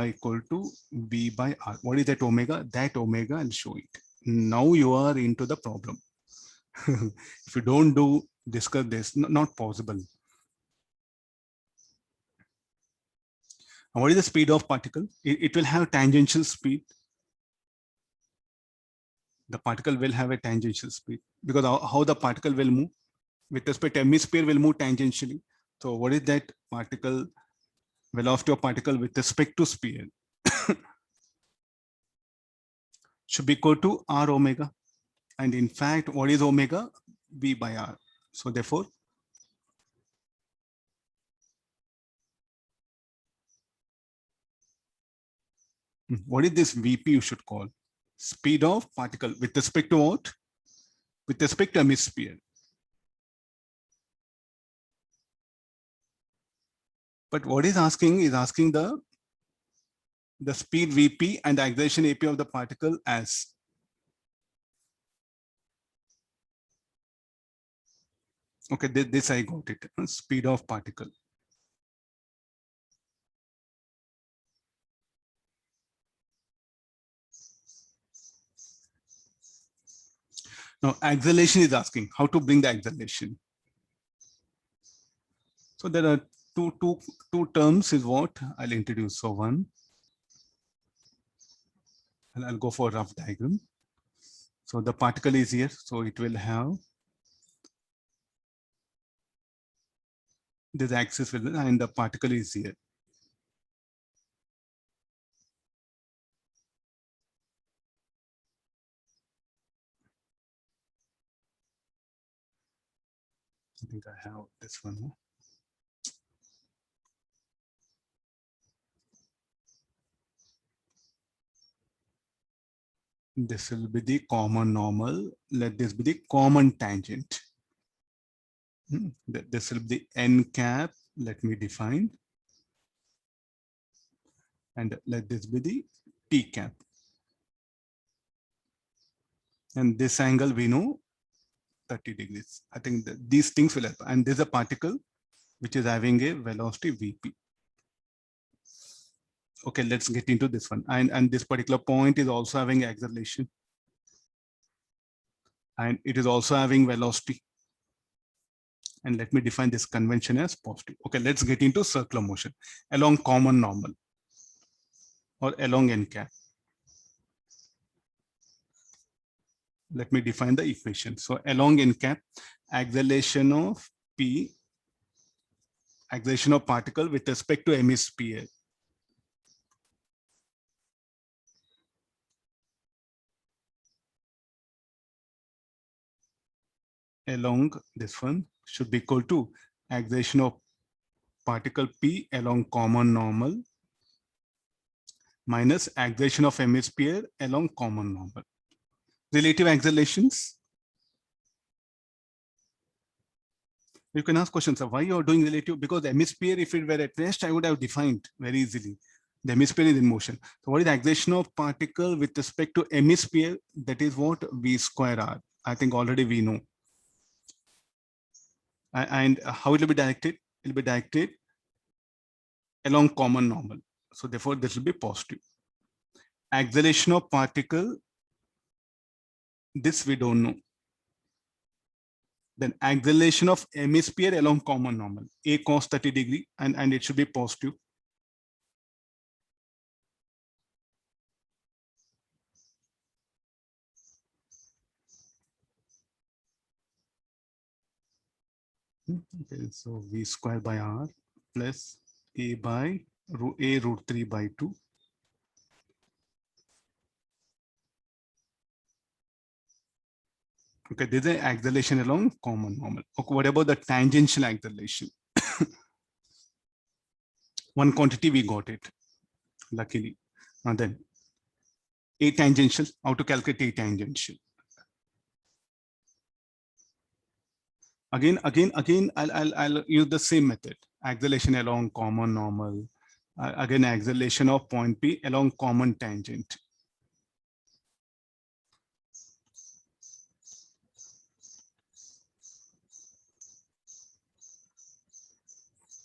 S1: equal to v by r. What is that omega? That omega, I'll show it. Now you are into the problem. If you don't discuss this, not possible. And what is the speed of particle? It will have tangential speed. The particle will have a tangential speed because how the particle will move with respect to hemisphere will move tangentially. So what is that particle velocity of particle with respect to sphere? Should be equal to r omega. And in fact, what is omega? V by r. So therefore, what is this Vp you should call? Speed of particle with respect to what? With respect to hemisphere. But what is asking the speed Vp and the acceleration Ap of the particle as. Okay, this I got it. Speed of particle. Now, acceleration is asking how to bring the acceleration. So there are two terms is what I'll introduce. So one, and I'll go for a rough diagram. So the particle is here. So it will have this axis will, and the particle is here. I think I have this one. This will be the common normal. Let this be the common tangent. This will be the n cap. Let me define. And let this be the t cap. And this angle we know 30 degrees. I think that these things will help. And there's a particle which is having a velocity Vp. Okay, let's get into this one. And this particular point is also having acceleration. And it is also having velocity. And let me define this convention as positive. Okay, let's get into circular motion along common normal or along n cap. Let me define the equation. So along n cap, acceleration of P, acceleration of particle with respect to hemisphere. Along this one should be equal to acceleration of particle P along common normal minus acceleration of hemisphere along common normal. Relative accelerations. You can ask questions of why you are doing relative, because the hemisphere, if it were at rest, I would have defined very easily. The hemisphere is in motion. So what is acceleration of particle with respect to hemisphere? That is what V square R. I think already we know. And how it will be directed? It will be directed along common normal. So therefore, this will be positive. Acceleration of particle, this we don't know. Then acceleration of hemisphere along common normal, A cos 30 degree, and it should be positive. Okay, so V square by R plus A by A root 3 by 2. Okay, this is acceleration along common normal. Okay, what about the tangential acceleration? One quantity we got it, luckily. And then A tangential, how to calculate A tangential? Again, I'll use the same method. Acceleration along common normal. Again, acceleration of point P along common tangent.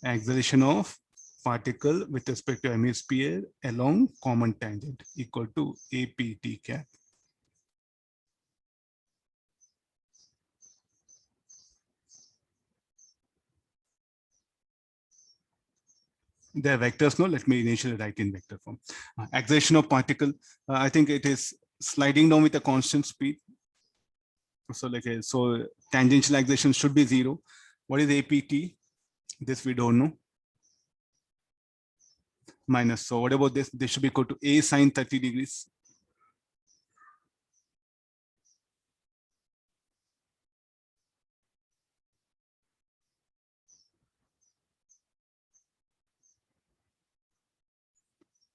S1: Acceleration of particle with respect to hemisphere along common tangent equal to APT cap. They are vectors, no? Let me initially write in vector form. Acceleration of particle, I think it is sliding down with a constant speed. So so tangential acceleration should be 0. What is APT? This we don't know. Minus. So what about this? This should be equal to A sine 30 degrees.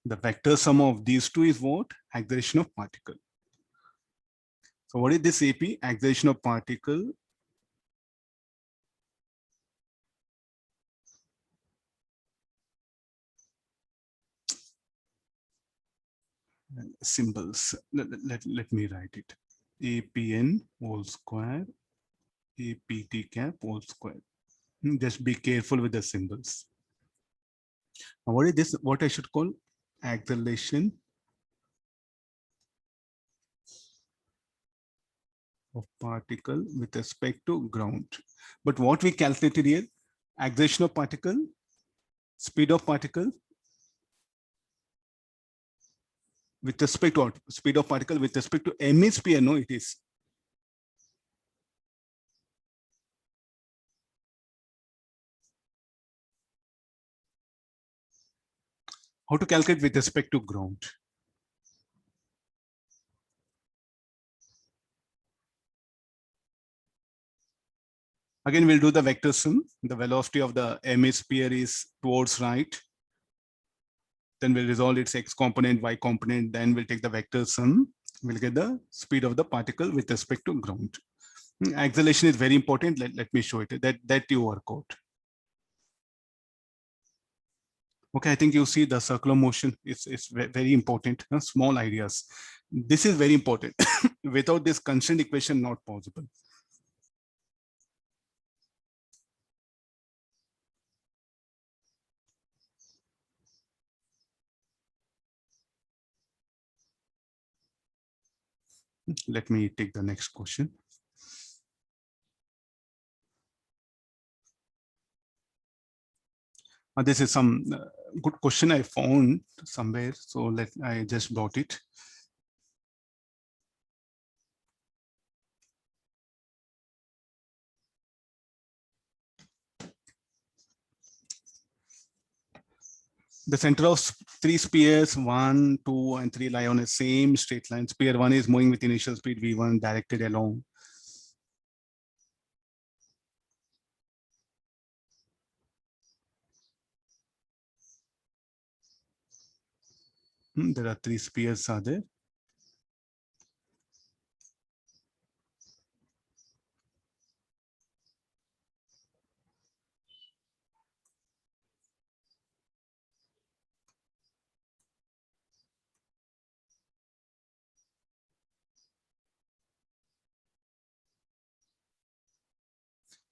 S1: The vector sum of these two is what? Acceleration of particle. So what is this AP? Acceleration of particle symbols. Let me write it. APN whole square, APT cap whole square. Just be careful with the symbols. Now, what is this? What I should call acceleration of particle with respect to ground. But what we calculated here, acceleration of particle, speed of particle with respect to what? Speed of particle with respect to hemisphere. No, it is. How to calculate with respect to ground? Again, we'll do the vector sum. The velocity of the hemisphere is towards right. Then we'll resolve its x component, y component. Then we'll take the vector sum. We'll get the speed of the particle with respect to ground. Acceleration is very important. Let me show it. That you work out. Okay, I think you see the circular motion. It's very important. Small ideas. This is very important. without this constraint equation, not possible. Let me take the next question. This is some good question I found somewhere, so I just brought it. The center of three spheres, 1, 2, and 3 lie on a same straight line. Sphere 1 is moving with initial speed v1 directed along. There are 3 spheres are there.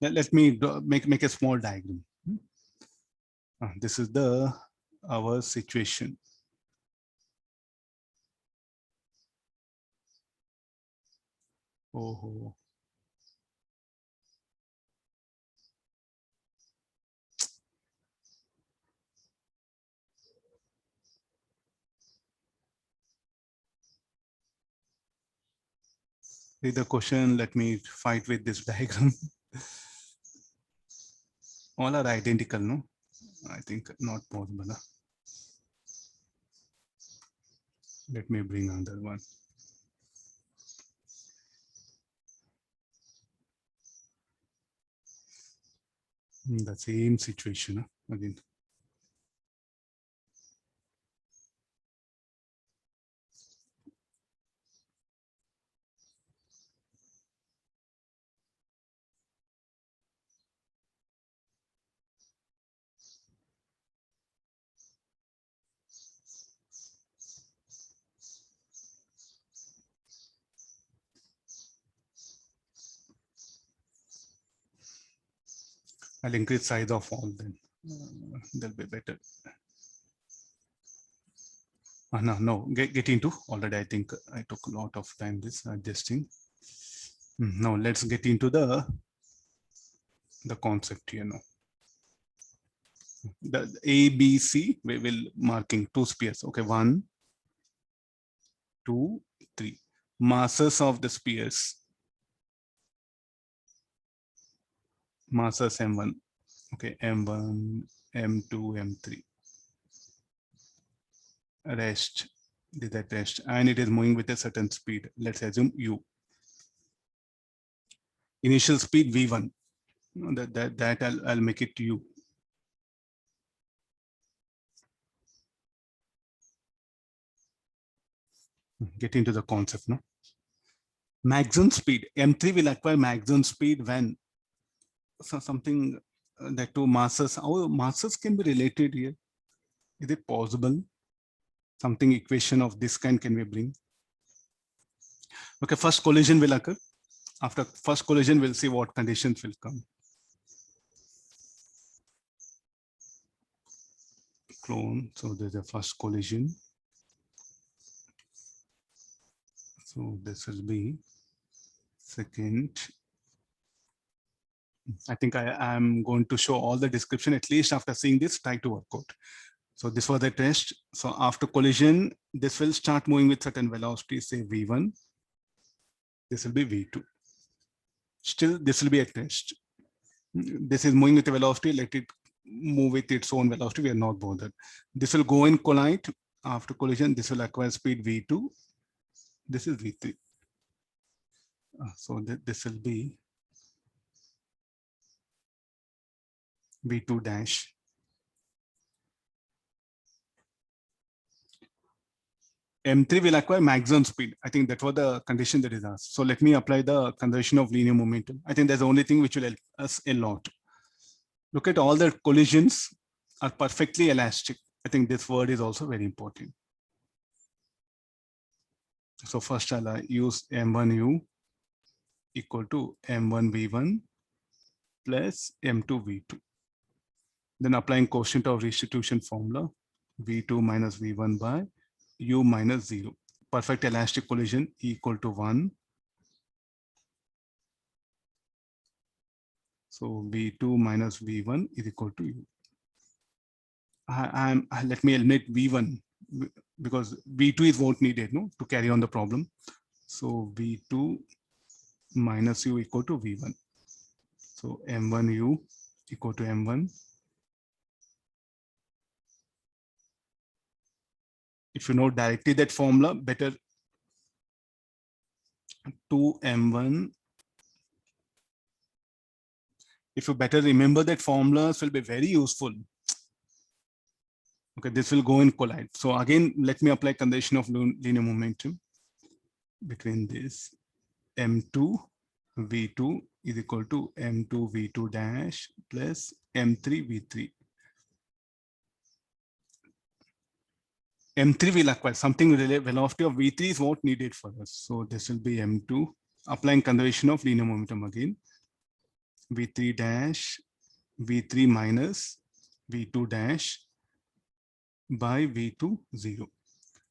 S1: Let me make a small diagram. This is our situation. Oh. The question, let me fight with this diagram. All are identical, no? I think not possible. Huh? Let me bring another one. The same situation, huh? Again. I'll increase size of all then. They'll be better. No, get into already. I think I took a lot of time this adjusting. Now let's get into the concept here now. The A, B, C, we will marking 2 spheres. Okay, 1, 2, 3. Masses of the spheres. Masses M1. Okay, M1, M2, M3. Rest. This is at rest, and it is moving with a certain speed. Let's assume U. Initial speed V1. That I'll make it U. Get into the concept, no? Maximum speed. M3 will acquire maximum speed when something that two masses. Our masses can be related here. Is it possible? Something equation of this kind can we bring? Okay, first collision will occur. After first collision, we'll see what conditions will come. Clone. So there's a first collision. So this will be second. I think I am going to show all the description, at least after seeing this, try to work out. So this was the test. So after collision, this will start moving with certain velocity, say V1. This will be V2. Still, this will be a test. This is moving with a velocity, let it move with its own velocity, we are not bothered. This will go in collide. After collision, this will acquire speed V2. This is V3. So this will be V2 dash. M3 will acquire maximum speed. I think that was the condition that is asked. So let me apply the conservation of linear momentum. I think that's the only thing which will help us a lot. Look at all the collisions are perfectly elastic. I think this word is also very important. So first I'll use M1U equal to M1V1 plus M2V2. Then applying quotient of restitution formula, V2 minus V1 by U minus 0. Perfect elastic collision equal to 1. So V2 minus V1 is equal to U. Let me eliminate V1 because V2 is what needed, no, to carry on the problem. So V2 minus U equal to V1. So M1U equal to M1. If you know directly that formula, better 2M1. If you better remember that formulas will be very useful. Okay, this will go in collide. So again, let me apply condition of linear momentum between this. M2 V2 is equal to M2 V2 dash plus M3 V3. M3 will acquire something related velocity of V3 is what needed for us. So this will be M2, applying conservation of linear momentum again. V3 dash, V3 minus V2 dash by V2 0.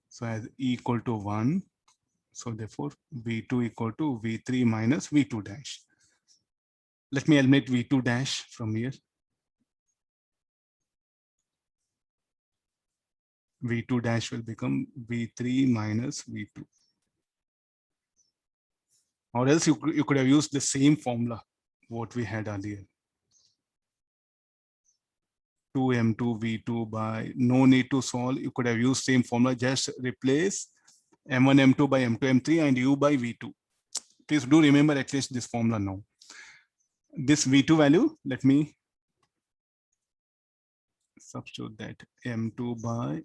S1: So as E equal to 1. So therefore V2 equal to V3 minus V2 dash. Let me eliminate V2 dash from here. V2 dash will become V3 minus V2. Or else you could have used the same formula, what we had earlier. 2M2 V2 by, no need to solve. You could have used same formula, just replace M1 M2 by M2 M3 and U by V2. Please do remember at least this formula now. This V2 value, let me substitute that M2 by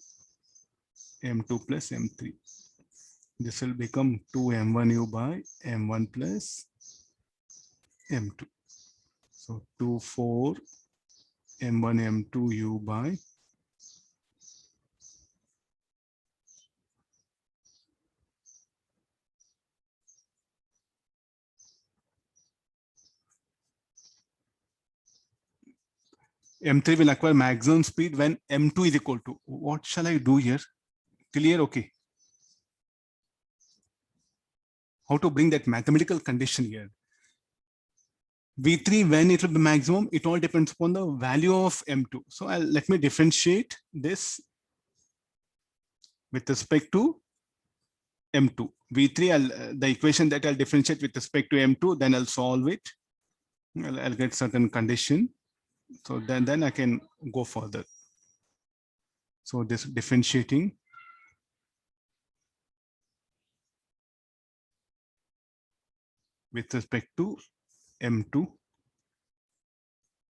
S1: M2 plus M3. This will become 2M1U by M1 plus M2. So 2, 4 M1 M2U by M3 will acquire maximum speed when M2 is equal to, what shall I do here? Clear? Okay. How to bring that mathematical condition here? V3, when it will be maximum, it all depends upon the value of M2. So let me differentiate this with respect to M2. V3, the equation that I'll differentiate with respect to M2, then I'll solve it. I'll get certain condition. So then I can go further. So this differentiating with respect to M2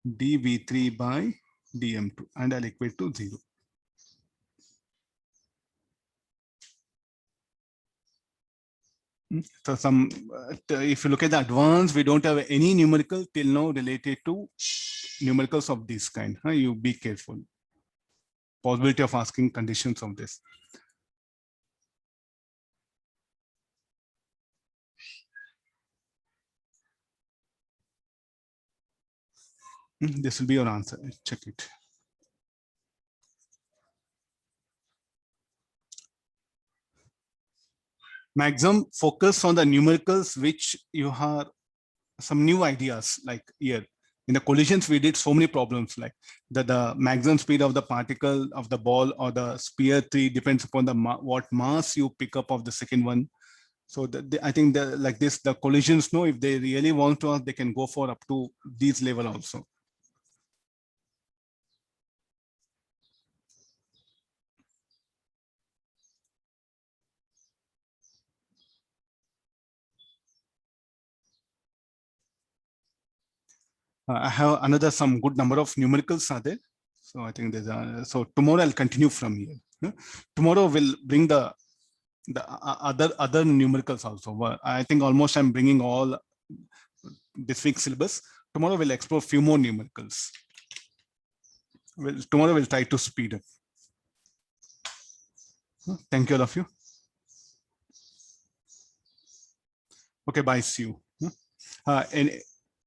S1: dV3 by dM2, and I'll equate to 0. So if you look at the advanced, we don't have any numerical till now related to numericals of this kind. You be careful. Possibility of asking conditions of this. This will be your answer. Check it. Maximum focus on the numericals which you have some new ideas, like here. In the collisions, we did so many problems like the maximum speed of the particle of the ball or the sphere 3 depends upon the what mass you pick up of the second one. So I think like this, the collisions know if they really want to, they can go for up to these level also. I have another some good number of numericals are there. So I think there's so tomorrow I'll continue from here. Tomorrow we'll bring the other numericals also. I think almost I'm bringing all this week's syllabus. Tomorrow we'll explore a few more numericals. Tomorrow we'll try to speed up. Thank you all of you. Okay, by SU. And